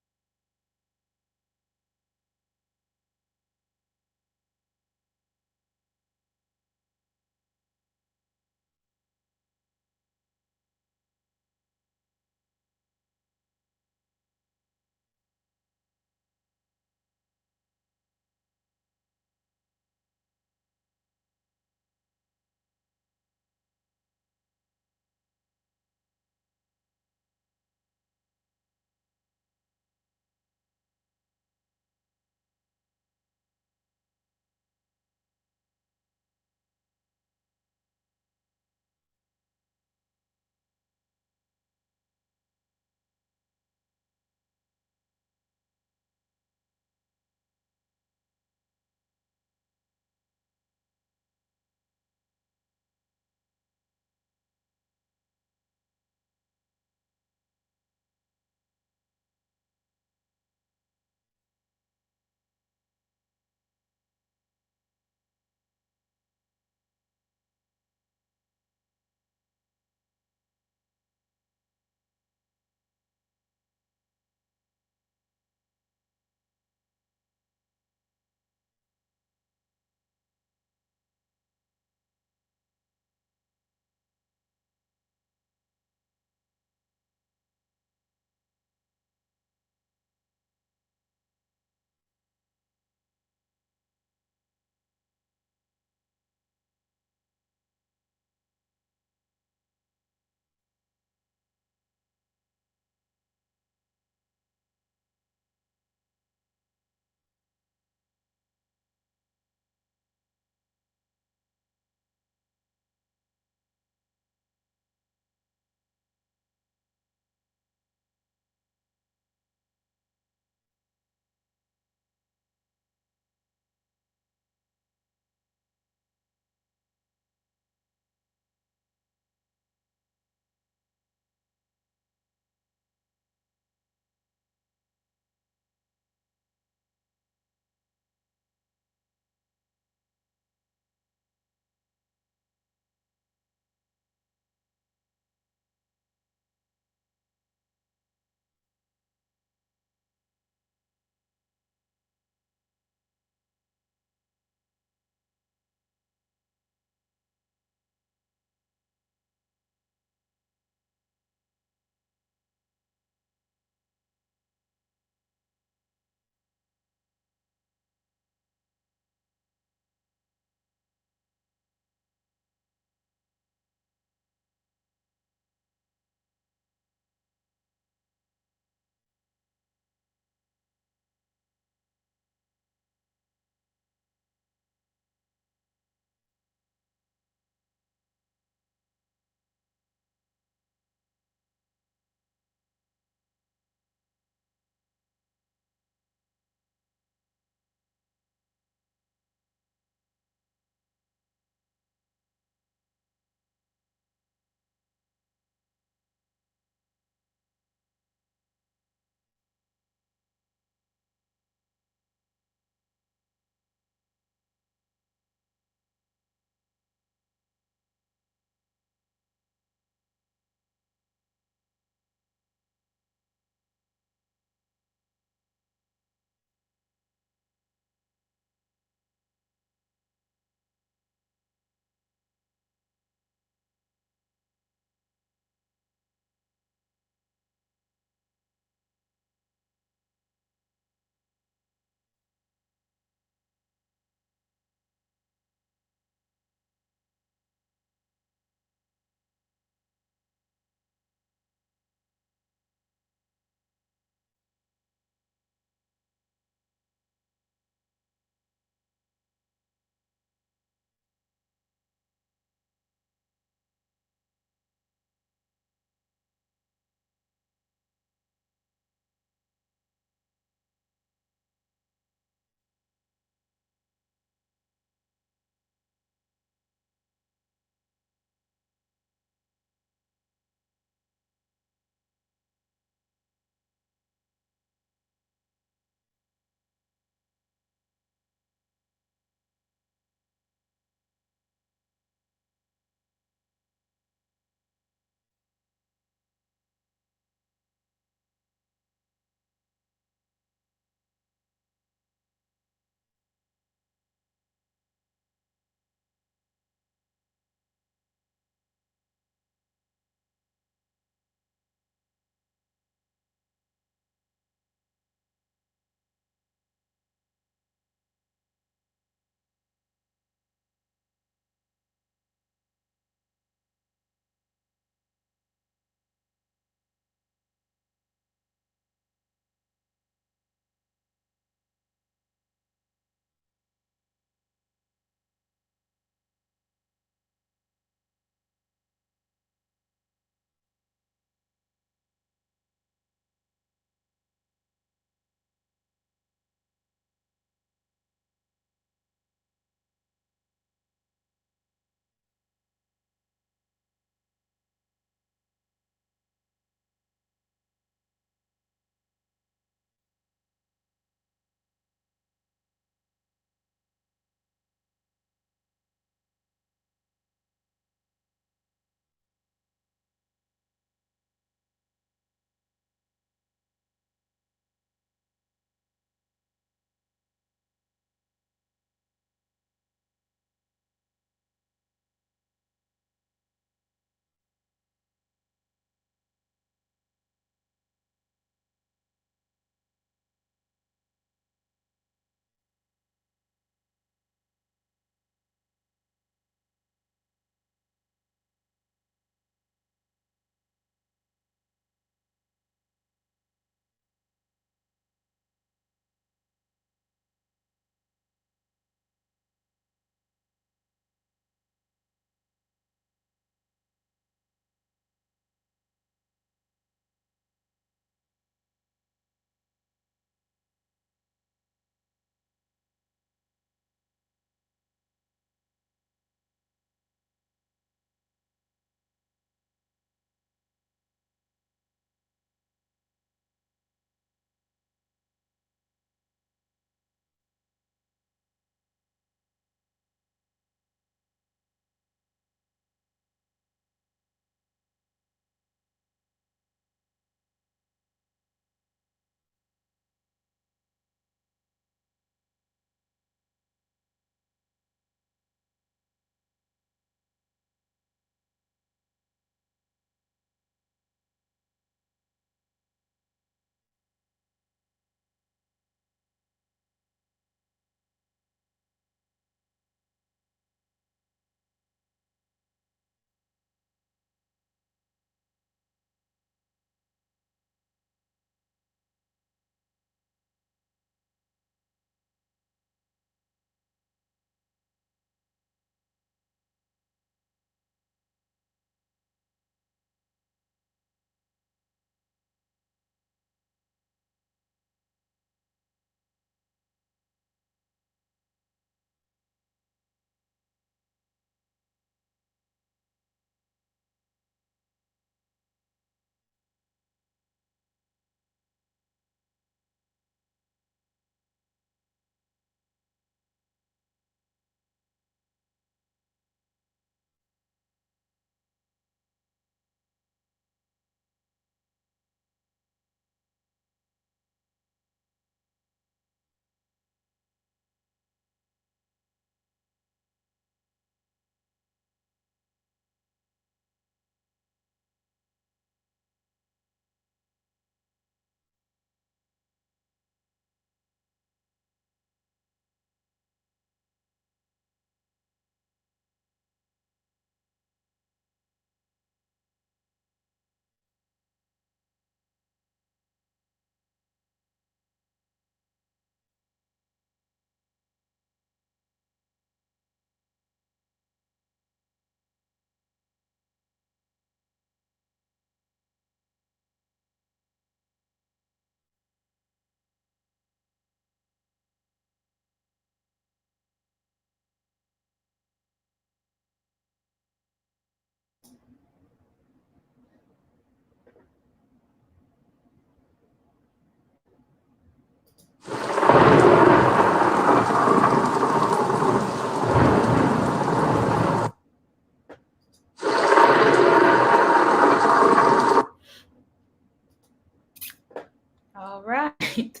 night.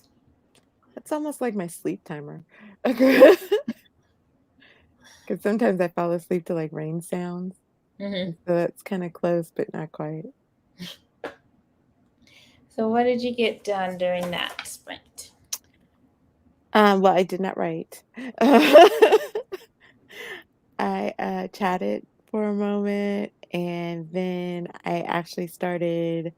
It's almost like my sleep timer. Because sometimes I fall asleep to like rain sounds. Hmm. So it's kind of close, but not quite. So what did you get done during that sprint? Well, I did not write. I chatted for a moment, and then I actually started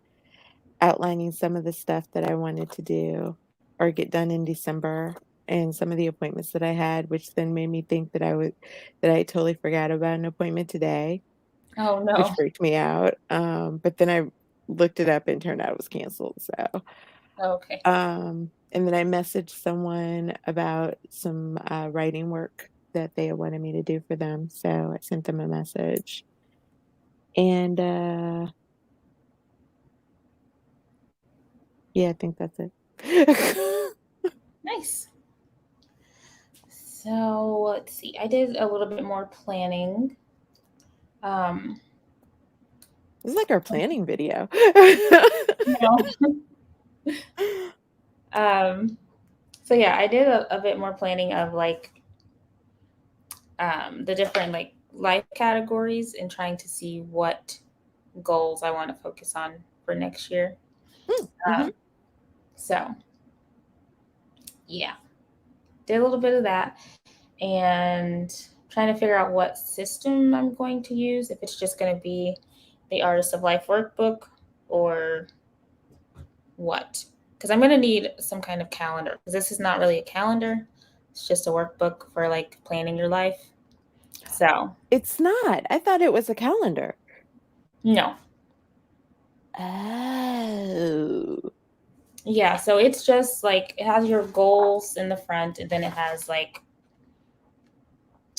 outlining some of the stuff that I wanted to do or get done in December and some of the appointments that I had, which then made me think that I totally forgot about an appointment today, Oh which no. freaked me out. But then I looked it up and turned out it was canceled. So, Okay. and then I messaged someone about some writing work that they wanted me to do for them. So I sent them a message. And yeah, I think that's it. Nice. So let's see. I did a little bit more planning. Um, This is like our planning video. you know, um, so yeah, I did a bit more planning of like the different like life categories and trying to see what goals I want to focus on for next year. Mm-hmm. So yeah, did a little bit of that and trying to figure out what system I'm going to use. If it's just going to be the Artist of Life workbook or what. Because I'm going to need some kind of calendar. Because this is not really a calendar, it's just a workbook for like planning your life. So, It's not. I thought it was a calendar. no. Oh. Yeah, so it's just like it has your goals in the front, and then it has like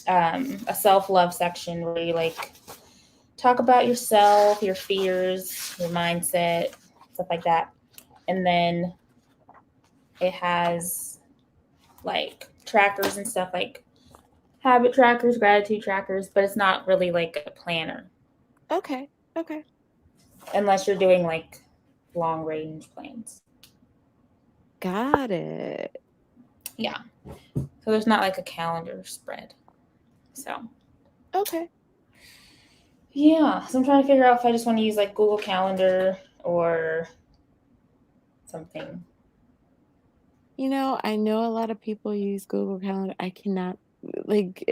a self love section where you like talk about yourself, your fears, your mindset, stuff like that. And then it has like trackers and stuff like habit trackers, gratitude trackers, but it's not really like a planner Okay. Okay. unless you're doing like long range plans. Got it. Yeah. So there's not like a calendar spread. So Okay. yeah. So I'm trying to figure out if I just want to use like Google Calendar or something. I know a lot of people use Google Calendar. I cannot, like,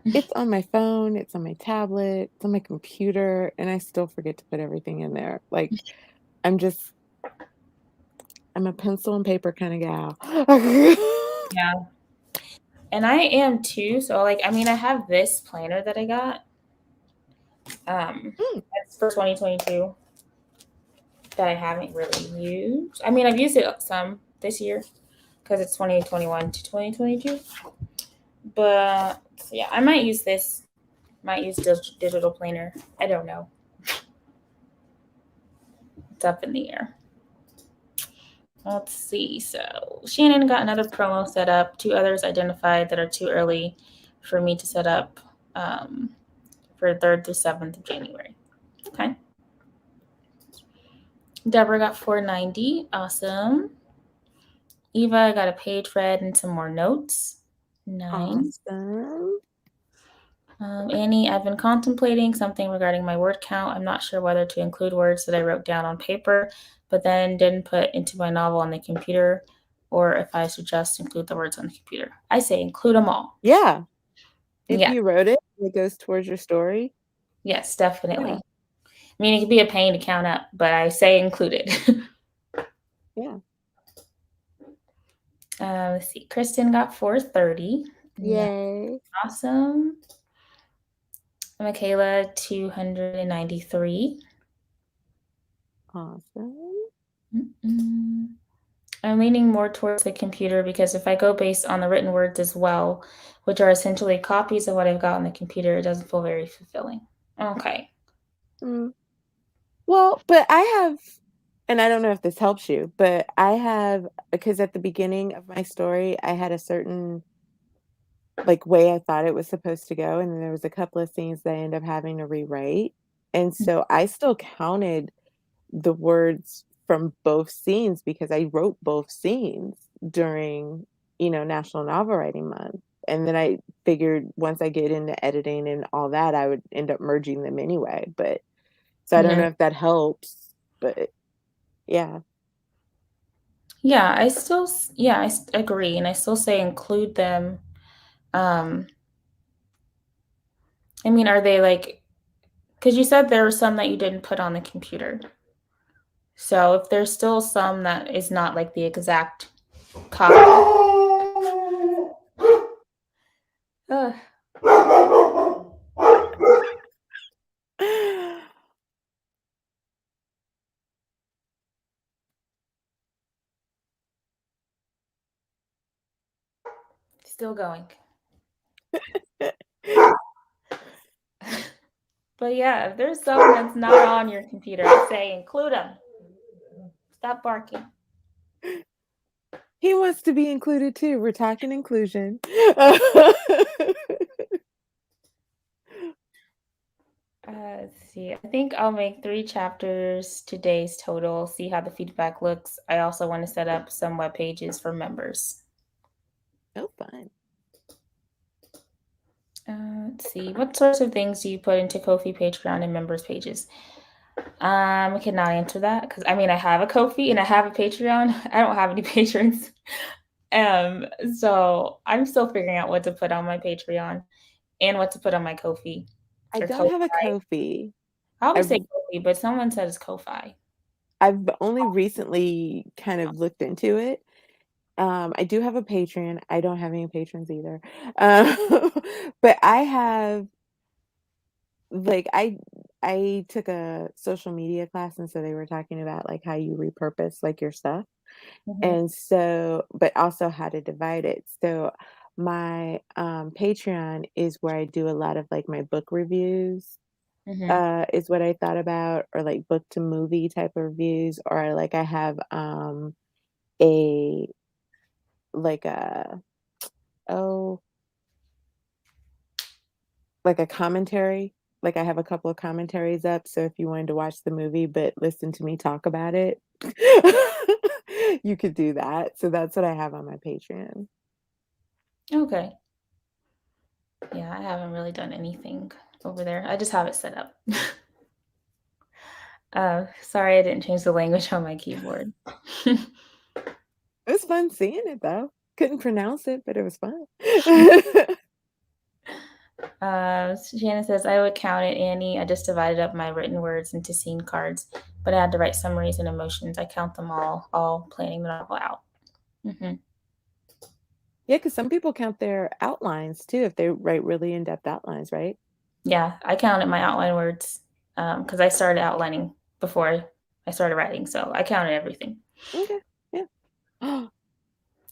it's on my phone, it's on my tablet, it's on my computer, and I still forget to put everything in there. Like, I'm just, I'm a pencil and paper kind of gal. Yeah. And I am too. So like I mean I have this planner that I got. Mm, It's for 2022 that I haven't really used. I mean I've used it some this year because it's 2021 to 2022. But yeah, I might use this. Might use digital planner. I don't know. It's up in the air. Let's see. So Shannon got another promo set up. Two others identified that are too early for me to set up for 3rd through 7th of January. Okay. Deborah got 490. Awesome. Eva got a page read and some more notes. Nice. awesome. Annie, I've been contemplating something regarding my word count. I'm not sure whether to include words that I wrote down on paper, but then didn't put into my novel on the computer, or if I should just include the words on the computer. I say include them all. Yeah. If Yeah, you wrote it, it goes towards your story. yes, Yeah. definitely. I mean, it could be a pain to count up, but I say include it. Yeah. Let's see. Kristen got 430. Yay. Awesome. Michaela, 293. Awesome. Mm-mm. I'm leaning more towards the computer because if I go based on the written words as well, which are essentially copies of what I've got on the computer, it doesn't feel very fulfilling. Okay. Mm. Well, but I have, and I don't know if this helps you, but I have, because at the beginning of my story, I had a certain like way I thought it was supposed to go, and then there was a couple of scenes that I ended up having to rewrite. And so I still counted the words from both scenes because I wrote both scenes during, National Novel Writing Month. And then I figured once I get into editing and all that, I would end up merging them anyway. But so I don't Mhm. know if that helps, but yeah. Yeah, I agree, and I still say include them. Um, I mean, are they like? Because you said there were some that you didn't put on the computer. So if there's still some that is not like the exact copy. Ugh, still going. But yeah, if there's some that's not on your computer, I say include them. Stop barking. He wants to be included too. We're talking inclusion. Let's see. I think I'll make 3 chapters today's total, see how the feedback looks. I also want to set up some web pages for members. Oh, fun. Let's see. What sorts of things do you put into Ko-fi, Patreon, and members pages? I cannot answer that because I mean I have a Ko-fi and I have a Patreon. I don't have any patrons. So I'm still figuring out what to put on my Patreon and what to put on my Ko-fi I or don't have a Ko-fi. Ko-fi. I always say I've Ko-fi, but someone says Ko-fi. I've only recently kind of looked into it. I do have a Patreon. I don't have any patrons either. But I have like I took a social media class and so they were talking about like how you repurpose like your stuff. Mm-hmm. And so but also how to divide it. So my Patreon is where I do a lot of like my book reviews. Mm-hmm. Is what I thought about, or like book to movie type of reviews, or like I have a like a oh like a commentary. Like I have a couple of commentaries up, so if you wanted to watch the movie but listen to me talk about it, you could do that. So that's what I have on my Patreon. Okay. Yeah, I haven't really done anything over there. I just have it set up. Sorry, I didn't change the language on my keyboard. It was fun seeing it though. Couldn't pronounce it, but it was fun. Shannon says, I would count it, Annie. I just divided up my written words into scene cards, but I had to write summaries and emotions. I count them all planning the novel out. Mm-hmm. Yeah, because some people count their outlines too if they write really in-depth outlines, right? Yeah, I counted my outline words because I started outlining before I started writing, so I counted everything. Okay. Yeah.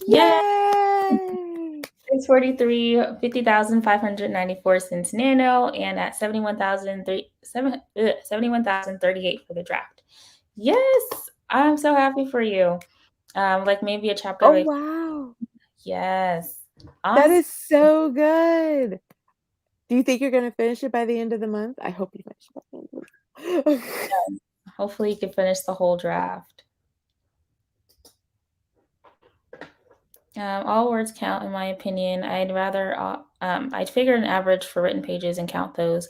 Yeah, Yay! 643, 50,594 cents nano, and at 71,038 for the draft. Yes, I'm so happy for you. Like maybe a chapter Oh, away. wow. Yes. That Awesome. is so good. Do you think you're gonna finish it by the end of the month? I hope you finish it by the end of the month. Hopefully you can finish the whole draft. All words count, in my opinion. I'd figure an average for written pages and count those.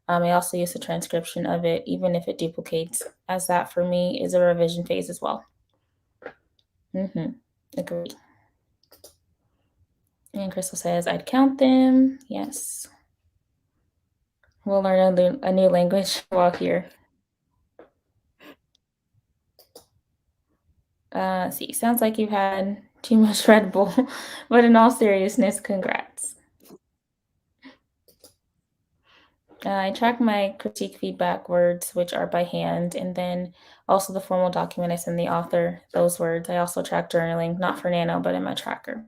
I also use a transcription of it, even if it duplicates, as that for me is a revision phase as well. Mm-hmm. Agreed. And Crystal says, I'd count them. Yes. We'll learn a new language while here. Let's see. Sounds like you've had too much Red Bull, but in all seriousness, congrats. I track my critique feedback words, which are by hand, and then also the formal document I send the author, those words. I also track journaling, not for Nano, but in my tracker.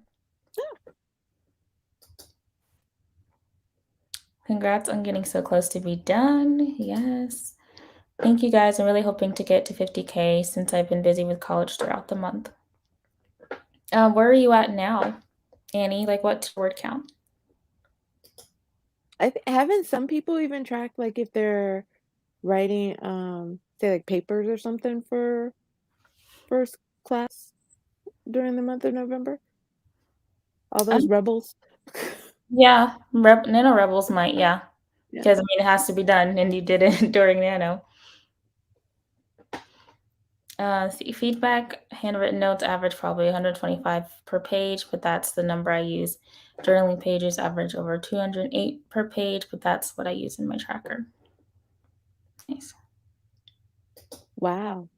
Congrats on getting so close to be done. Yes. Thank you guys. I'm really hoping to get to 50K since I've been busy with college throughout the month. Where are you at now, Annie? Like, what's your word count? Haven't some people even track like if they're writing say like papers or something for first class during the month of November? All those Um, rebels? yeah, Nano Rebels might, yeah. Yeah. Because I mean, it has to be done, and you did it during Nano. See, feedback, handwritten notes average probably 125 per page, but that's the number I use. Journaling pages average over 208 per page, but that's what I use in my tracker. Nice. Wow.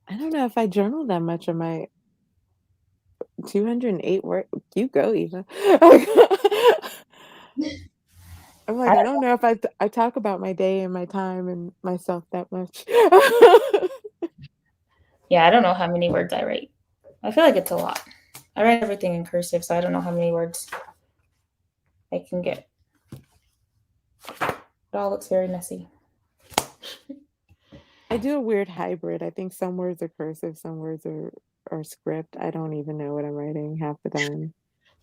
I don't know if I journal that much on my 208 word. You go, Eva. I'm I like, I don't know if I talk about my day and my time and myself that much. Yeah, I don't know how many words I write. I feel like it's a lot. I write everything in cursive, so I don't know how many words I can get. It all looks very messy. I do a weird hybrid. I think some words are cursive, some words are script. I don't even know what I'm writing half the time.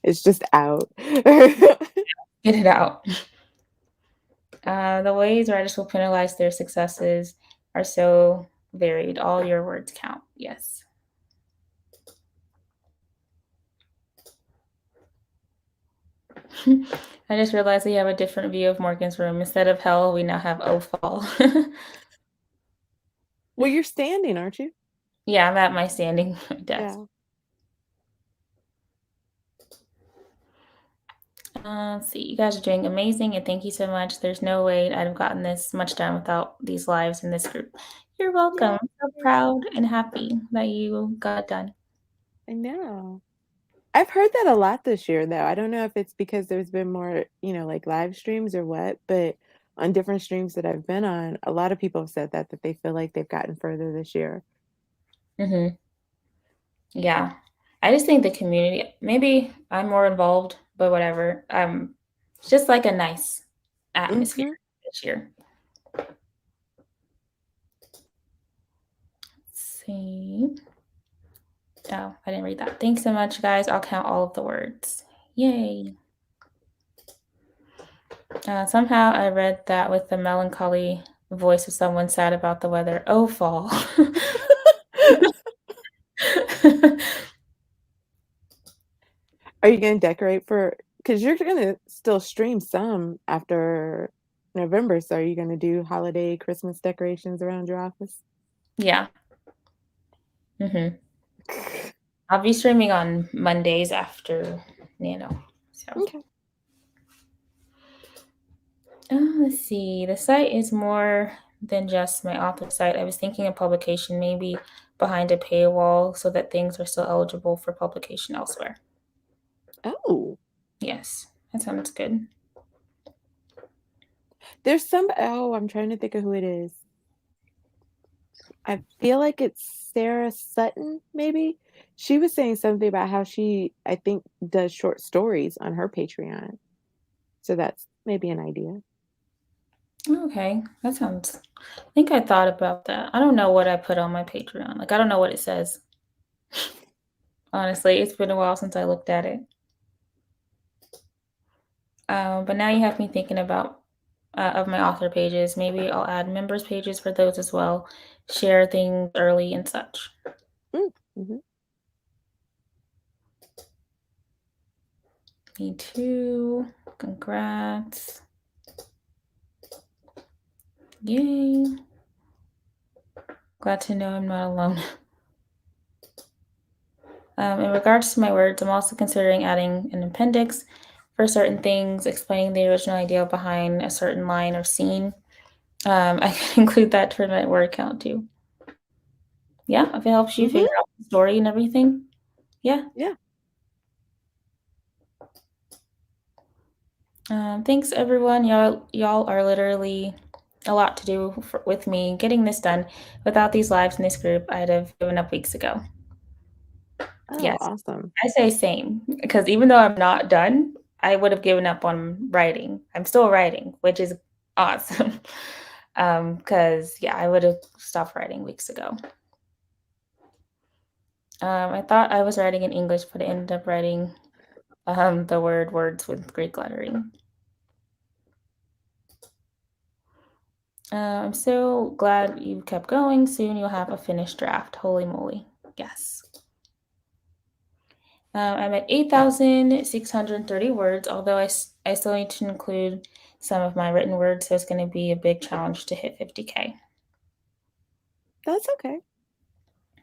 It's just out. Get it out. The ways writers will penalize their successes are so varied. All your words count. Yes. I just realized we have a different view of Morgan's room. Instead of hell, we now have oh fall. Well, you're standing, aren't you? Yeah, I'm at my standing desk. Yeah. Let's see. You guys are doing amazing, and thank you so much. There's no way I'd have gotten this much done without these lives in this group. You're welcome. I'm so Yay. proud and happy that you got it done. I know. I've heard that a lot this year, though. I don't know if it's because there's been more, like live streams or what, but on different streams that I've been on, a lot of people have said that they feel like they've gotten further this year. Hmm. Yeah. I just think the community, maybe I'm more involved, but whatever. It's just like a nice atmosphere Hmm. this year. Let's see. Oh, I didn't read that. Thanks so much, guys. I'll count all of the words. Yay. Somehow I read that with the melancholy voice of someone sad about the weather. Oh, fall. Are you going to decorate because you're going to still stream some after November. So are you going to do holiday Christmas decorations around your office? Yeah. I'll be streaming on Mondays after Nano. So. Okay. Let's see. The site is more than just my author site. I was thinking of publication maybe behind a paywall so that things are still eligible for publication elsewhere. Oh, Yes, that sounds good. I'm trying to think of who it is. I feel like it's Sarah Sutton, maybe. She was saying something about how she, I think, does short stories on her Patreon. So that's maybe an idea. Okay, that sounds. I think I thought about that. I don't know what I put on my Patreon. Like, I don't know what it says. Honestly, it's been a while since I looked at it. But now you have me thinking about of my author pages. Maybe I'll add members pages for those as well. Share things early and such. Mm-hmm. Me too. Congrats. Yay. Glad to know I'm not alone. In regards to my words, I'm also considering adding an appendix for certain things, explaining the original idea behind a certain line or scene. I can include that for my word count too. Yeah, if it helps you Mm-hmm. figure out the story and everything. Yeah. Yeah. Thanks everyone. Y'all are literally a lot to do with me getting this done. Without these lives in this group, I'd have given up weeks ago. Oh, Yes, awesome. I say same because even though I'm not done, I would have given up on writing. I'm still writing, which is awesome. Because yeah, I would have stopped writing weeks ago. I thought I was writing in English, but I ended up writing the words with Greek lettering. I'm so glad you kept going. Soon you'll have a finished draft. Holy moly. Yes. I'm at 8,630 words, although I still need to include some of my written words, so it's going to be a big challenge to hit 50K. That's okay.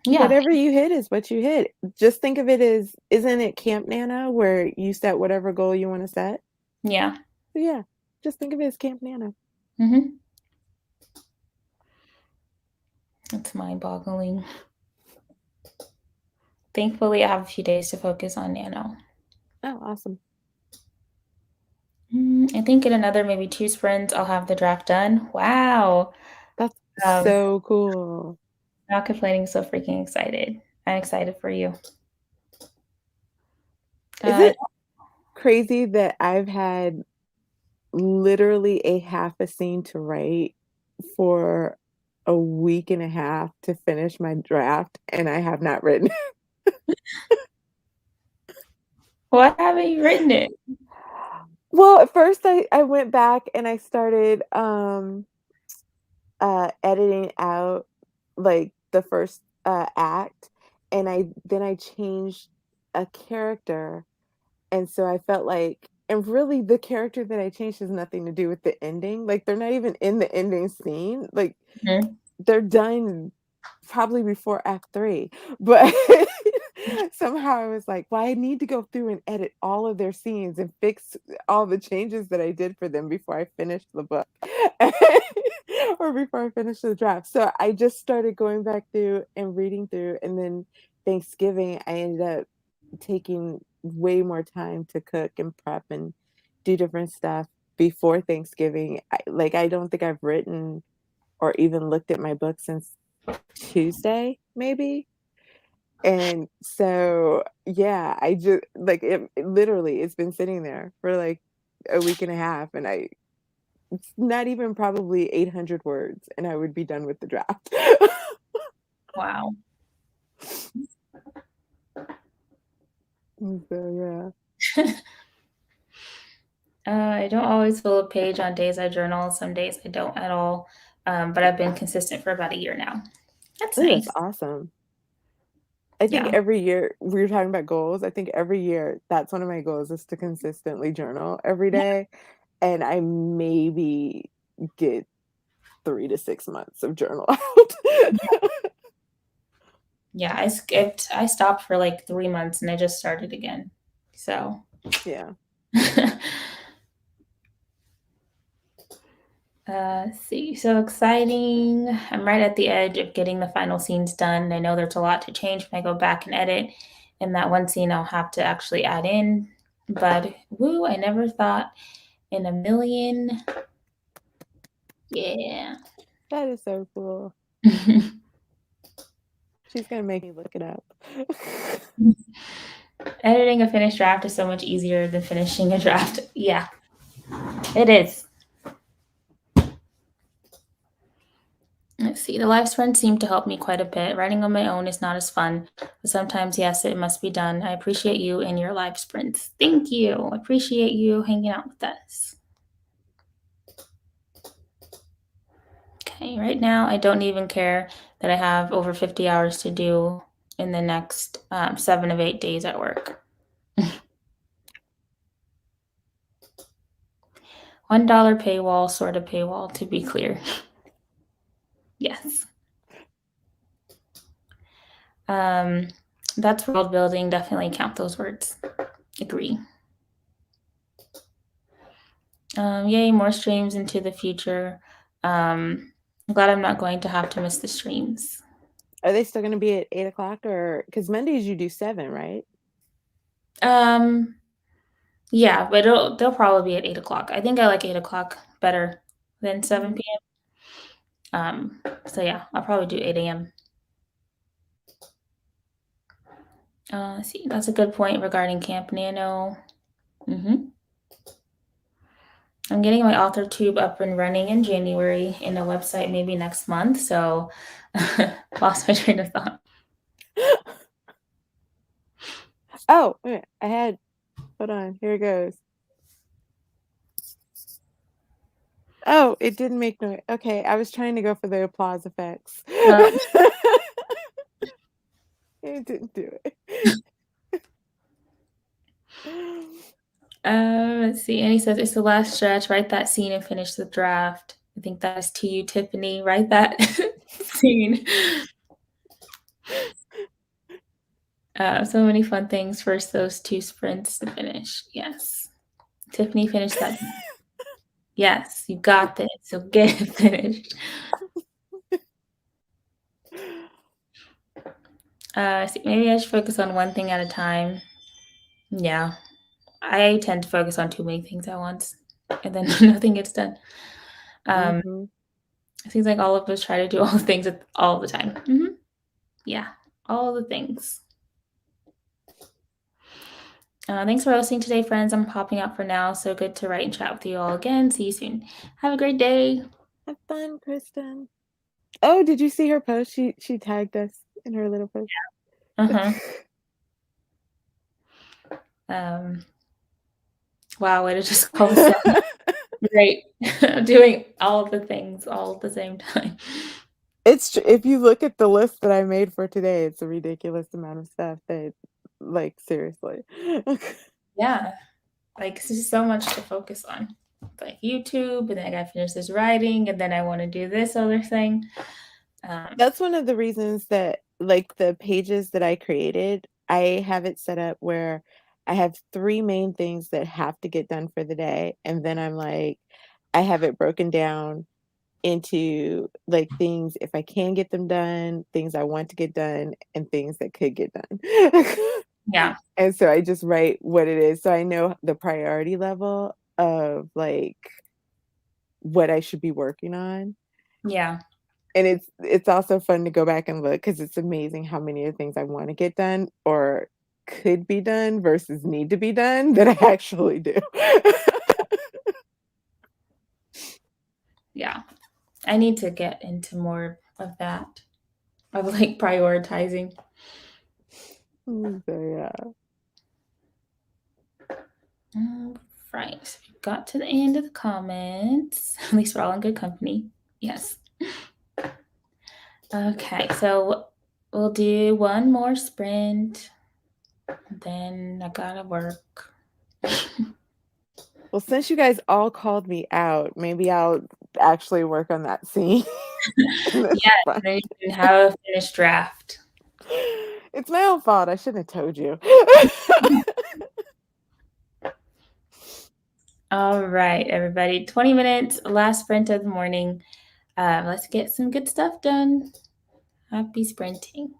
Yeah. Whatever you hit is what you hit. Just think of it as, isn't it Camp Nano where you set whatever goal you want to set? Yeah. So yeah, just think of it as Camp Nano. Mm-hmm. It's mind-boggling. Thankfully, I have a few days to focus on Nano. Oh, awesome. I think in another maybe 2 sprints, I'll have the draft done. Wow. That's Um, so cool. Not complaining, so freaking excited. I'm excited for you. Is it crazy that I've had literally a half a scene to write for a week and a half to finish my draft, and I have not written? Why haven't you written it? Well, at first I went back and I started editing out like the first act, and I changed a character, and so I felt like, and really the character that I changed has nothing to do with the ending. Like they're not even in the ending scene. Like Mhm. they're done probably before act 3, but somehow I was like, well, I need to go through and edit all of their scenes and fix all the changes that I did for them before I finished the book or before I finished the draft. So I just started going back through and reading through, and then Thanksgiving I ended up taking way more time to cook and prep and do different stuff before Thanksgiving. I don't think I've written or even looked at my book since Tuesday, maybe. And so, yeah, I just like it literally it's been sitting there for like a week and a half, and it's not even probably 800 words, and I would be done with the draft. Wow. So, I don't always fill a page on days I journal. Some days I don't at all. But I've been consistent for about a year now. That's yeah. Ooh, that's nice. awesome. I think Yeah. every year we were talking about goals. I think every year that's one of my goals is to consistently journal every Yeah. day. And I maybe get 3 to 6 months of journal out. Yeah. I stopped for like 3 months and I just started again. So, Yeah. let's see. So exciting. I'm right at the edge of getting the final scenes done. I know there's a lot to change when I go back and edit. And that one scene I'll have to actually add in. But woo, I never thought in a million. Yeah. That is so cool. She's gonna make me look it up. Editing a finished draft is so much easier than finishing a draft. Yeah, it is. Let's see. The live sprints seem to help me quite a bit. Writing on my own is not as fun, but sometimes, yes, it must be done. I appreciate you and your live sprints. Thank you. I appreciate you hanging out with us. Okay, right now, I don't even care that I have over 50 hours to do in the next 7 of 8 days at work. $1 paywall, sort of paywall, to be clear. Yes. Um, that's world building. Definitely count those words. Agree. Yay, more streams into the future. I'm glad I'm not going to have to miss the streams. Are they still gonna be at 8 o'clock, or because Mondays you do 7, right? Um, yeah, but they'll probably be at 8 o'clock. I think I like 8 o'clock better than 7 p.m. So yeah, I'll probably do 8 a.m. Let's see, that's a good point regarding Camp Nano. I'm getting my author tube up and running in January in a website maybe next month. So lost my train of thought. Oh, wait, hold on, here it goes. Oh, it didn't make noise. Okay, I was trying to go for the applause effects. Uh, It didn't do it. let's see. Annie says it's the last stretch. Write that scene and finish the draft. I think that's to you, Tiffany. Write that scene. So many fun things. First, those 2 sprints to finish. Yes. Tiffany finished that. Yes, you got this. So get it finished. See, maybe I should focus on one thing at a time. Yeah. I tend to focus on too many things at once, and then nothing gets done. Mhm. It seems like all of us try to do all the things all the time. Yeah, all the things. Thanks for listening today, friends. I'm popping out for now. So good to write and chat with you all again. See you soon. Have a great day. Have fun, Kristen. Oh, did you see her post? She tagged us in her little post. Uh-huh. Um, wow, way to just call us down. Great. Doing all of the things all at the same time. If you look at the list that I made for today, it's a ridiculous amount of stuff that, like, seriously. Yeah. Like, this is so much to focus on. Like YouTube, and then I gotta finish this writing, and then I want to do this other thing. That's one of the reasons that, like, the pages that I created, I have it set up where I have 3 main things that have to get done for the day, and then I'm like I have it broken down into, like, things if I can get them done, things I want to get done, and things that could get done. Yeah, And so I just write what it is, so I know the priority level of, like, what I should be working on. yeah, And it's also fun to go back and look because it's amazing how many of the things I wanna get done or could be done versus need to be done that I actually do. yeah. I need to get into more of that, of like prioritizing. So, yeah. Right. So we got to the end of the comments. At least we're all in good company. Yes. Okay, so we'll do one more sprint. Then I gotta work. Well, since you guys all called me out, maybe I'll actually work on that scene. And that's Yeah, fine. then you can have a finished draft. It's my own fault, I shouldn't have told you. All right, everybody. 20 minutes, last sprint of the morning. Let's get some good stuff done. Happy sprinting.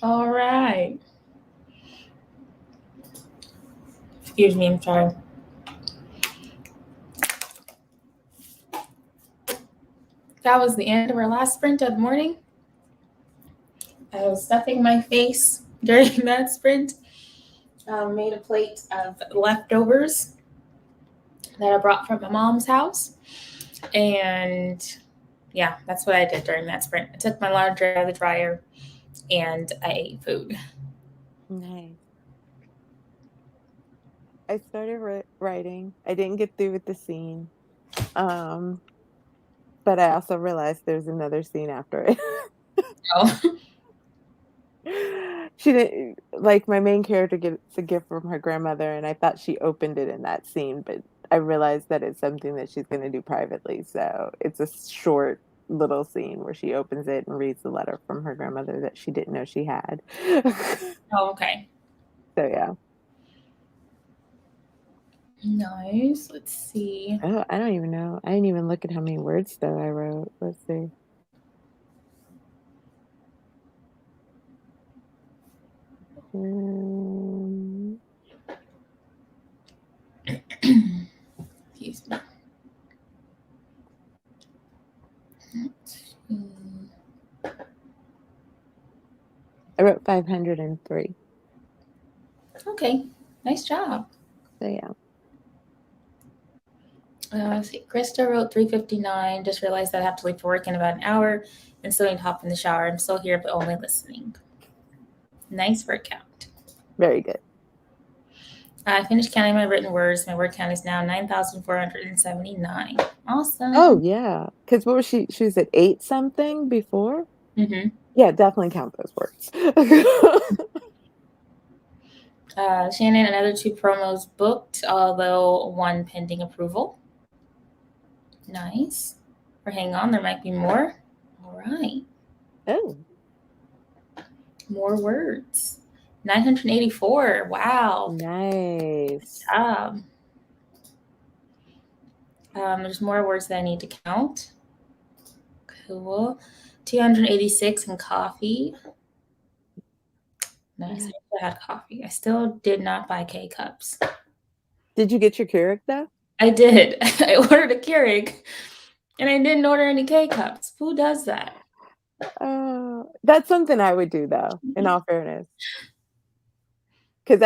All right. Excuse me, I'm sorry. That was the end of our last sprint of the morning. I was stuffing my face during that sprint. Made a plate of leftovers that I brought from my mom's house. And yeah, that's what I did during that sprint. I took my laundry out of the dryer and I ate food. Nice. I started writing. I didn't get through with the scene. But I also realized there's another scene after it. Oh, She didn't like my main character gets a gift from her grandmother, and I thought she opened it in that scene, but I realized that it's something that she's going to do privately. So it's a short little scene where she opens it and reads the letter from her grandmother that she didn't know she had. oh okay. So yeah. Nice. Let's see. Oh, I don't even know. I didn't even look at how many words though I wrote. Let's see. Um, Excuse me. I wrote 503. Okay. Nice job. So yeah. Let's see. Krista wrote 3:59. Just realized that I have to leave for work in about an hour and still need to hop in the shower. I'm still here, but only listening. Nice workout. Very good. I finished counting my written words. My word count is now 9,479. Awesome. Oh yeah. Because what was she? She was at 8 something before? Mm-hmm. Yeah, definitely count those words. Shannon, another 2 promos booked, although 1 pending approval. Nice. Or hang on, there might be more. All right. Oh. More words. 984. Wow. Nice. Good job. There's more words that I need to count. Cool. 286 in coffee. Nice. I had coffee. I still did not buy K-cups. Did you get your Keurig though? I did. I ordered a Keurig and I didn't order any K-cups. Who does that? That's something I would do though, in all fairness. Because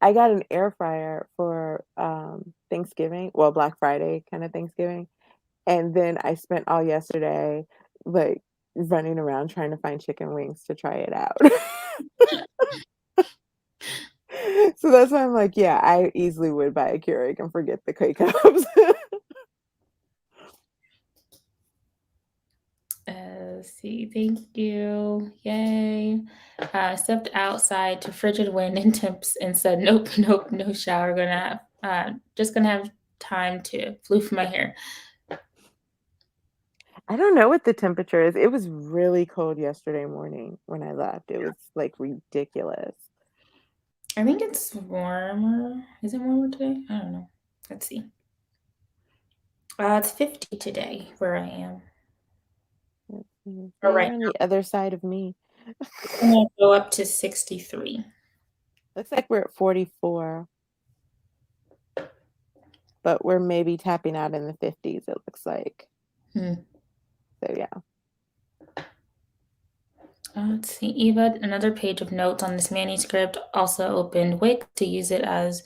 I got an air fryer for Thanksgiving, well, Black Friday kind of Thanksgiving. And then I spent all yesterday like running around trying to find chicken wings to try it out. So that's why I'm like, yeah, I easily would buy a Keurig and forget the K-cups. See, thank you. Yay. Stepped outside to frigid wind and temps and said, nope, nope, no shower. Gonna have, just gonna have time to floof my hair. I don't know what the temperature is. It was really cold yesterday morning when I left. It was like ridiculous. I think it's warmer. Is it warmer today? I don't know. Let's see. It's 50 today where I am. You're Right on the other side of me. I'm gonna go up to 63. Looks like we're at 44. But we're maybe tapping out in the 50s, it looks like. So yeah. Let's see. Eva, another page of notes on this manuscript, also opened Wix to use it as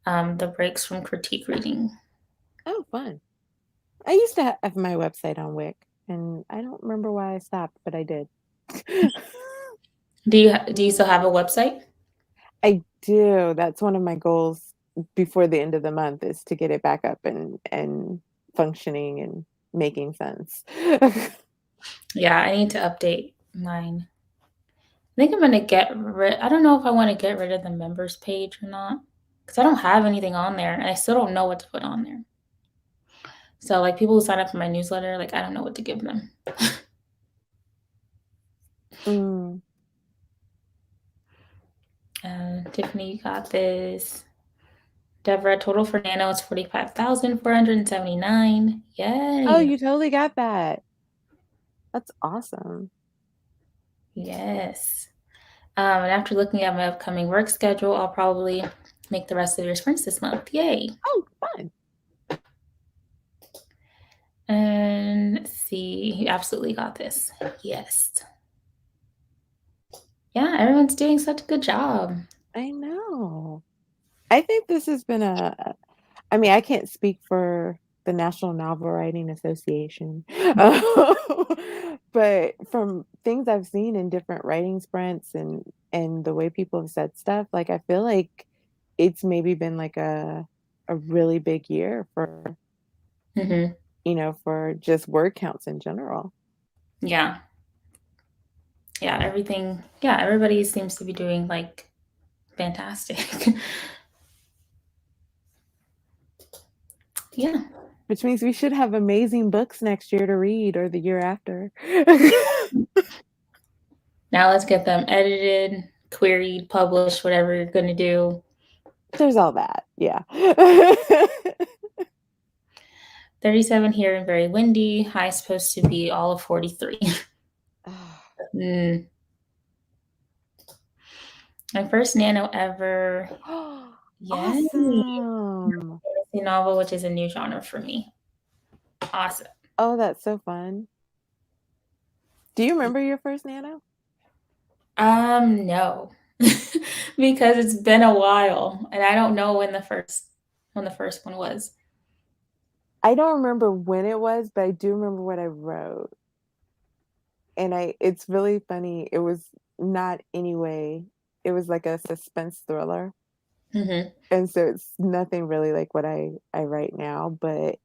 the breaks from critique reading. Oh, fun. I used to have my website on Wix, and I don't remember why I stopped, but I did. Do you still have a website? I do. That's one of my goals before the end of the month is to get it back up and functioning and making sense. Yeah, I need to update mine. I think I'm gonna I don't know if I want to get rid of the members page or not, because I don't have anything on there, and I still don't know what to put on there. So, like, people who sign up for my newsletter, like, I don't know what to give them. Tiffany, you got this. Deborah, total for Nano is 45,479. Oh, Yay. you totally got that. That's awesome. Yes. And after looking at my upcoming work schedule, I'll probably make the rest of your sprints this month. Yay. Oh, fun. And let's see. You absolutely got this. Yes. Yeah, everyone's doing such a good job. I know. I think this has been I mean, I can't speak for the National Novel Writing Association, but from things I've seen in different writing sprints and the way people have said stuff, like I feel like it's maybe been like a really big year for Mm-hmm. for just word counts in general. Yeah. Yeah, everything. Yeah, everybody seems to be doing like fantastic. Yeah. Which means we should have amazing books next year to read or the year after. Now let's get them edited, queried, published, whatever you're going to do. There's all that. Yeah. 37 here and very windy. High supposed to be all of 43. Mm. My first Nano ever. Yay. Awesome. Fantasy novel, which is a new genre for me. Awesome. Oh, that's so fun. Do you remember your first Nano? No. Because it's been a while and I don't know when the first one was. I don't remember when it was, but I do remember what I wrote. And it's really funny. It was not anyway. It was like a suspense thriller. Mm-hmm. And so it's nothing really like what I write now, but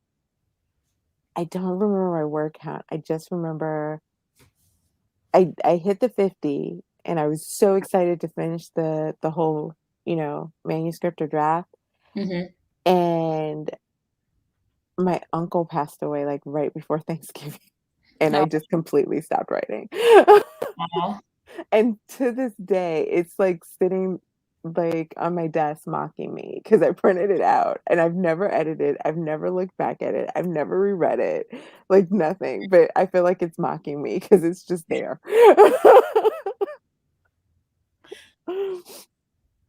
I don't remember my word count. I just remember I hit the 50 and I was so excited to finish the whole, manuscript or draft. Mm-hmm. And my uncle passed away like right before Thanksgiving and I Oh, just completely stopped writing. wow. And to this day, it's like sitting like on my desk mocking me because I printed it out and I've never edited, I've never looked back at it, I've never reread it, like nothing. But I feel like it's mocking me because it's just there.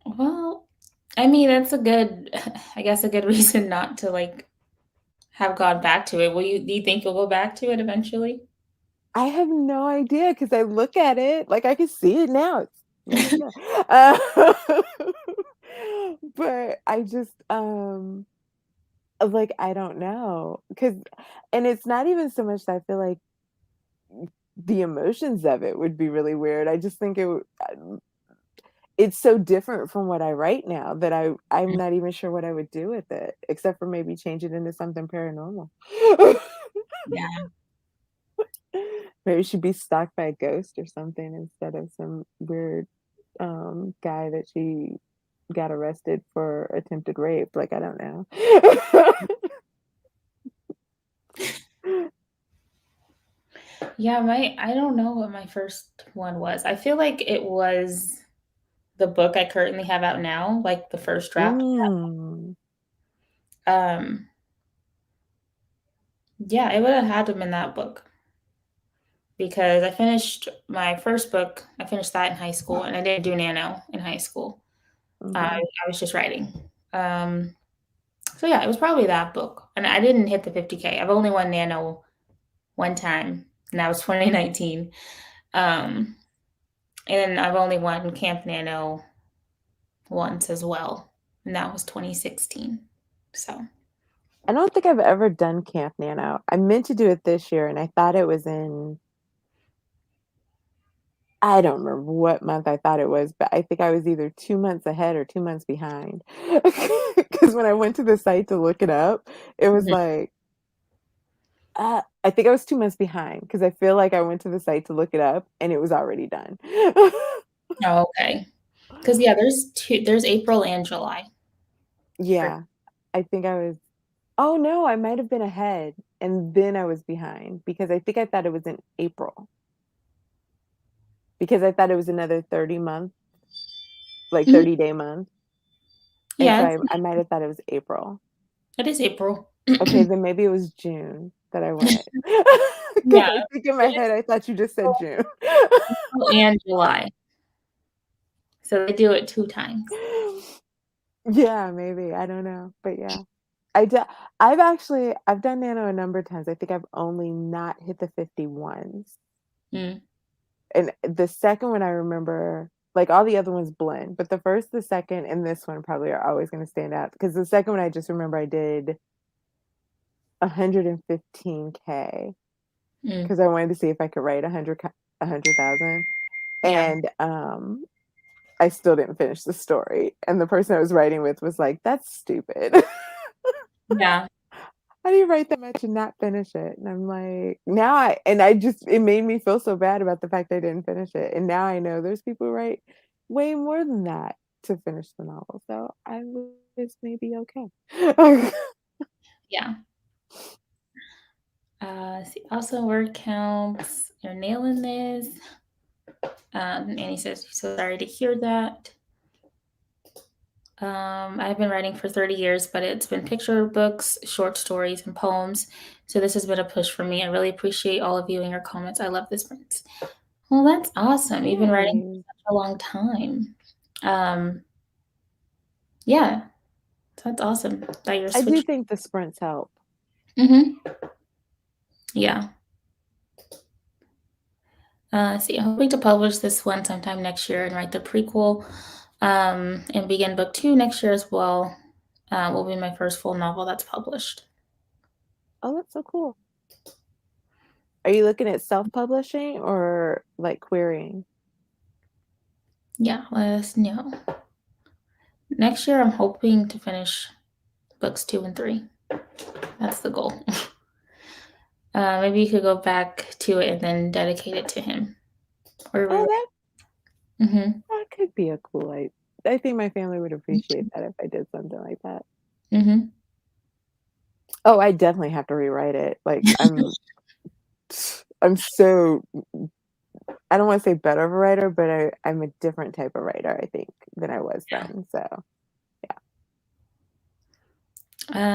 Well, I mean, that's I guess a good reason not to like have gone back to it. Do you think you'll go back to it eventually? I have no idea because I look at it like I can see it now. It's right there. Uh, but I just like I don't know because and it's not even so much that I feel like the emotions of it would be really weird. I just think it's so different from what I write now that I'm not even sure what I would do with it except for maybe change it into something paranormal. Yeah. Maybe she'd be stalked by a ghost or something instead of some weird guy that she got arrested for attempted rape. Like I don't know. Yeah, I don't know what my first one was. I feel like it was the book I currently have out now, like the first draft. Mm. Um, yeah, it would have had to have been that book because I finished my first book. I finished that in high school, and I didn't do Nano in high school. Mhm. I was just writing. Um, so yeah, it was probably that book, and I didn't hit the 50K. I've only won Nano one time, and that was 2019. And then I've only won Camp Nano once as well, and that was 2016. So, I don't think I've ever done Camp Nano. I meant to do it this year and I thought it was in I don't remember what month I thought it was, but I think I was either 2 months ahead or 2 months behind. Because when I went to the site to look it up, it was mhm. like, I think I was 2 months behind because I feel like I went to the site to look it up and it was already done. Oh, okay. Because yeah, there's April and July. For, Yeah, I think I was, oh no, I might have been ahead and then I was behind because I think I thought it was in April because I thought it was another 30 month, like Mhm. 30-day month. And so Yeah, I might have thought it was April. it is April. Okay, then maybe it was June that I went. Because Yeah, I think in it my is head, I thought you just said June. April and July. So they do it 2 times. Yeah, maybe. I don't know. But yeah. I've done Nano a number of times. I think I've only not hit the 51s. Mm, And the second one I remember, like all the other ones blend, but the first, the second, and this one probably are always going to stand out. Because the second one I just remember I did 115K mm, because I wanted to see if I could write 100,000. yeah, And I still didn't finish the story. And the person I was writing with was like, "That's stupid. yeah, How do you write that much and not finish it?" And I'm like, it made me feel so bad about the fact I didn't finish it. And now I know there's people who write way more than that to finish the novel. So I was maybe okay. yeah. See, also word counts. You're nailing this. Annie says, so sorry to hear that. I've been writing for 30 years, but it's been picture books, short stories, and poems. So this has been a push for me. I really appreciate all of you and your comments. I love this, Prince. Well, that's awesome. You've been writing for Yay. such a long time. Um, yeah, so that's awesome that you're I do switching. think the sprints help. Yeah. See, I'm hoping to publish this one sometime next year and write the prequel, and begin book 2 next year as well. Will be my first full novel that's published. Oh, that's so cool. Are you looking at self-publishing or like querying? Yeah, let us know. Next year, I'm hoping to finish books 2 and 3. That's the goal. Maybe you could go back to it and then dedicate it to him. Oh, Or mm-hmm, that could be a cool I think my family would appreciate that if I did something like that. mm-hmm. Oh, I definitely have to rewrite it. Like I'm so I don't want to say better of a writer, but I'm a different type of writer, I think, than I was then. So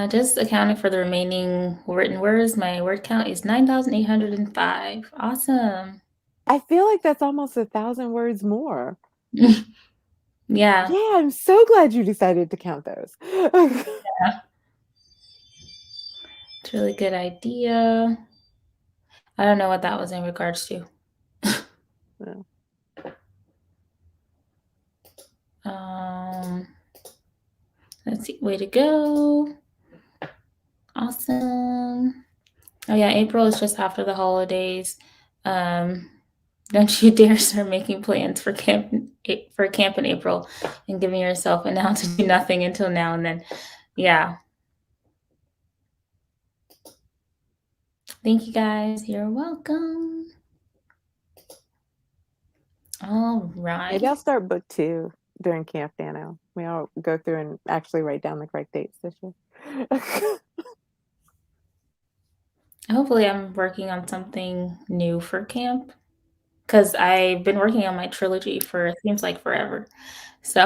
Just accounting for the remaining written words, my word count is 9,805. Awesome. I feel like that's almost 1,000 words more. Yeah. Yeah, I'm so glad you decided to count those. Yeah. It's a really good idea. I don't know what that was in regards to. Yeah. Um, let's see. Way to go. Awesome. Oh yeah, April is just after the holidays. Um, don't you dare start making plans for camp in April and giving yourself a now to do nothing until now and then. Yeah. Thank you guys. You're welcome. All right. Maybe I'll start book 2 during Camp Nano. We all go through and actually write down the correct dates this year. Hopefully, I'm working on something new for camp because I've been working on my trilogy for it seems like forever. So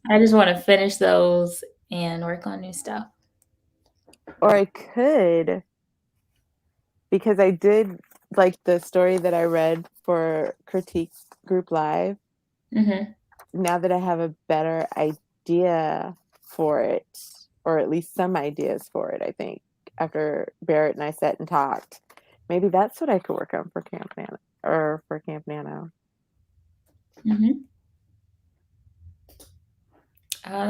I just want to finish those and work on new stuff. Or I could, because I did like the story that I read for Critique Group Live. Hmm. Now that I have a better idea for it, or at least some ideas for it, I think, after Barrett and I sat and talked, maybe that's what I could work on for Camp Nano or for Camp Nano. Hmm.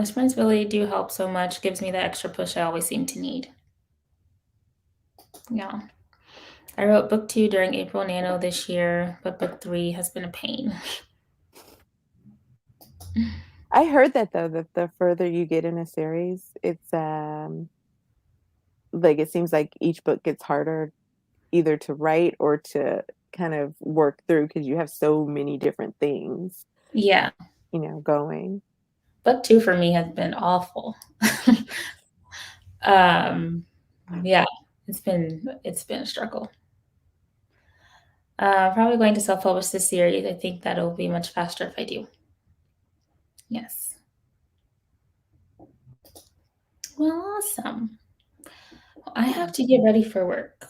Sprints really do help so much. Gives me the extra push I always seem to need. Yeah. I wrote book 2 during April Nano this year, but book 3 has been a pain. I heard that though, that the further you get in a series, it's like it seems like each book gets harder either to write or to kind of work through because you have so many different things, Yeah. going. Book 2 for me has been awful. um, yeah, it's been a struggle. Probably going to self-publish this series. I think that'll be much faster if I do. Yes. Well, awesome. I have to get ready for work.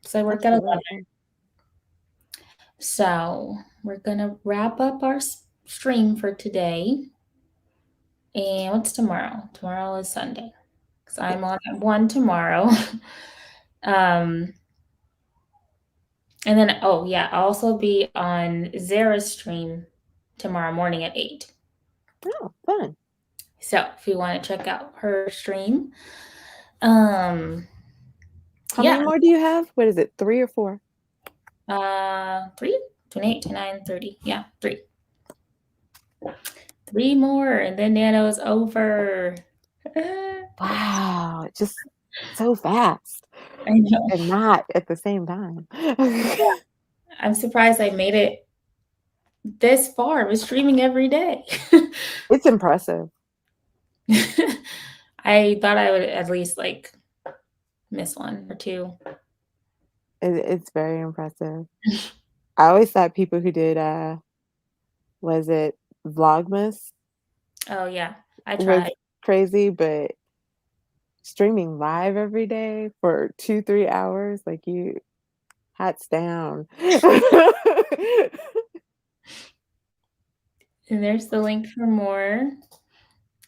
So I work at 11. Absolutely. So we're going to wrap up our stream for today. And what's tomorrow? Tomorrow is Sunday. So I'm on at 1 tomorrow. And then, oh yeah, I'll also be on Zara's stream tomorrow morning at 8. Oh, fun. So if you want to check out her stream, How yeah, many more do you have? What is it, 3 or 4? 3, 28, 29, 30. Yeah, 3. 3 more, and then Nano is over. Wow, just so fast. I know. And not at the same time. I'm surprised I made it this far. I was streaming every day. It's impressive. I thought I would at least like miss 1 or 2. It's very impressive. I always thought people who did, was it Vlogmas? Oh yeah, I Was tried. crazy, but streaming live every day for 2-3 hours, like, you hats down. And there's the link for more.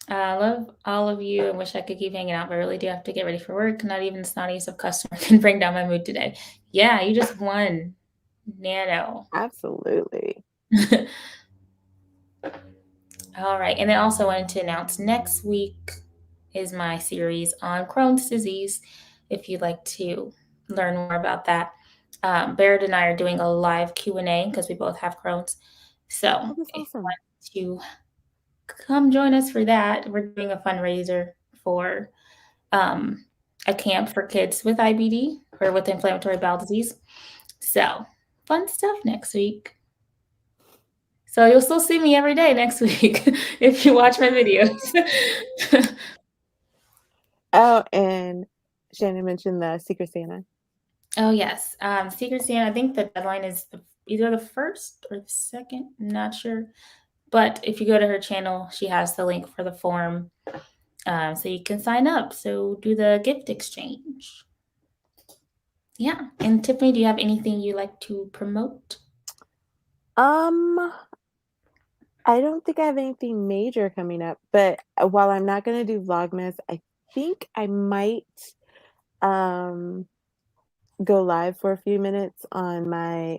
I love all of you and wish I could keep hanging out, but I really do have to get ready for work. Not even the snottiest of customer can bring down my mood today. Yeah, you just won, Nano. Absolutely. All right. And then also wanted to announce next week is my series on Crohn's disease. If you'd like to learn more about that, Barrett and I are doing a live Q&A because we both have Crohn's. So That's if awesome. you want to come join us for that, we're doing a fundraiser for a camp for kids with IBD or with inflammatory bowel disease. So fun stuff next week. So you'll still see me every day next week if you watch my videos. Oh, and Shannon mentioned the Secret Santa. Oh, yes. Secret Santa, I think the deadline is either the 1st or the 2nd. I'm not sure. But if you go to her channel, she has the link for the form. So you can sign up. So do the gift exchange. Yeah. And Tiffany, do you have anything you like to promote? I don't think I have anything major coming up, but while I'm not going to do Vlogmas, I think I might go live for a few minutes on my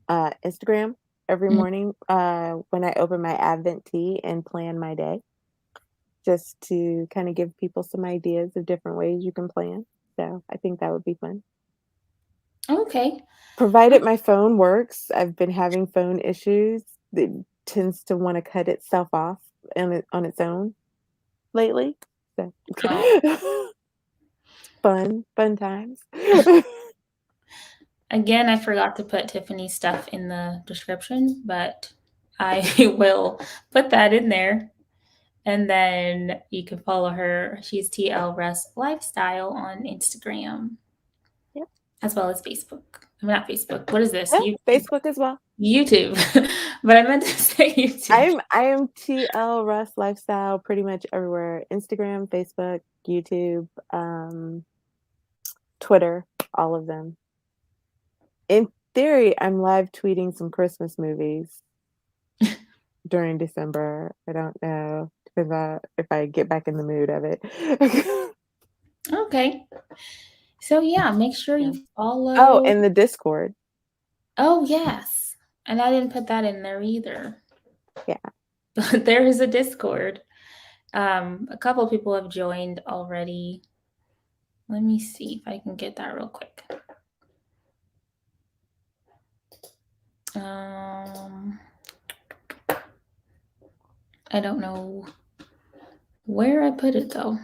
Instagram every morning when I open my Advent tea and plan my day, just to kind of give people some ideas of different ways you can plan. So I think that would be fun. Okay. Provided my phone works. I've been having phone issues. It tends to want to cut itself off on its own lately. So fun times. Again, I forgot to put Tiffany's stuff in the description, but I will put that in there. And then you can follow her. She's Tlrusslifestyle on Instagram. Yep. As well as Facebook. I mean, not Facebook. What is this? Oh, Facebook as well. YouTube. But I meant to say YouTube. I am Tlrusslifestyle pretty much everywhere. Instagram, Facebook, YouTube, Twitter, all of them. In theory, I'm live tweeting some Christmas movies during December. I don't know if I get back in the mood of it. Okay. So yeah, make sure you follow. Oh, and the Discord. Oh, yes. And I didn't put that in there either. Yeah. But there is a Discord. A couple people have joined already. Let me see if I can get that real quick. I don't know where I put it though.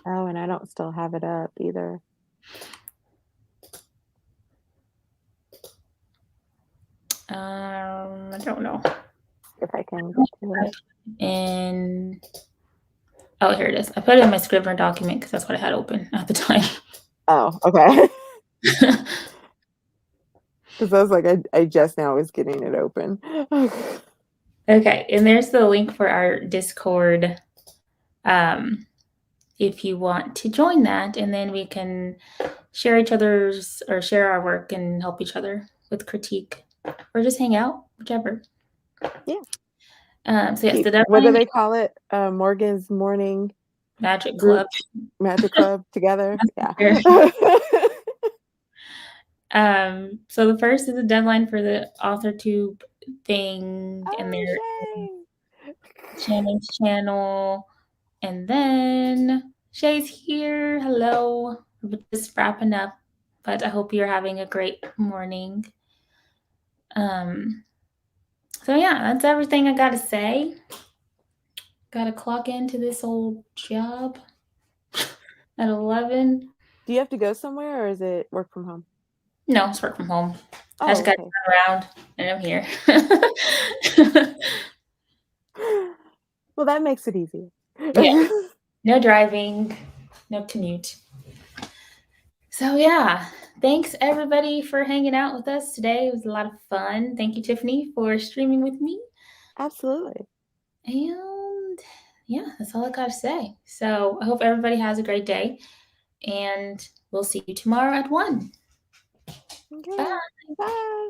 Oh, and I don't still have it up either. I don't know. If I can get to it. And oh, here it is. I put it in my Scrivener document because that's what I had open at the time. Oh, okay. Because I was like, I just now was getting it open. Okay, and there's the link for our Discord. if you want to join that, and then we can share each other's or share our work and help each other with critique or just hang out, whichever. Yeah. So yes, the What do deadline they call it? Morgan's Morning Magic Group Club. Magic Club together? Yeah. So the first is the deadline for the AuthorTube thing and Oh, their Shay! Shannon's channel. And then Shay's here. Hello. We're just wrapping up, but I hope you're having a great morning. So yeah, that's everything I gotta say. Gotta clock into this old job at 11. Do you have to go somewhere or is it work from home? No, it's work from home. I just Oh, gotta okay. turn around and I'm here. Well, that makes it easier. Yeah. No driving, no commute. So yeah, thanks everybody for hanging out with us today. It was a lot of fun. Thank you, Tiffany, for streaming with me. Absolutely. And yeah, that's all I gotta say. So I hope everybody has a great day, and we'll see you tomorrow at 1. Okay. Bye. Bye.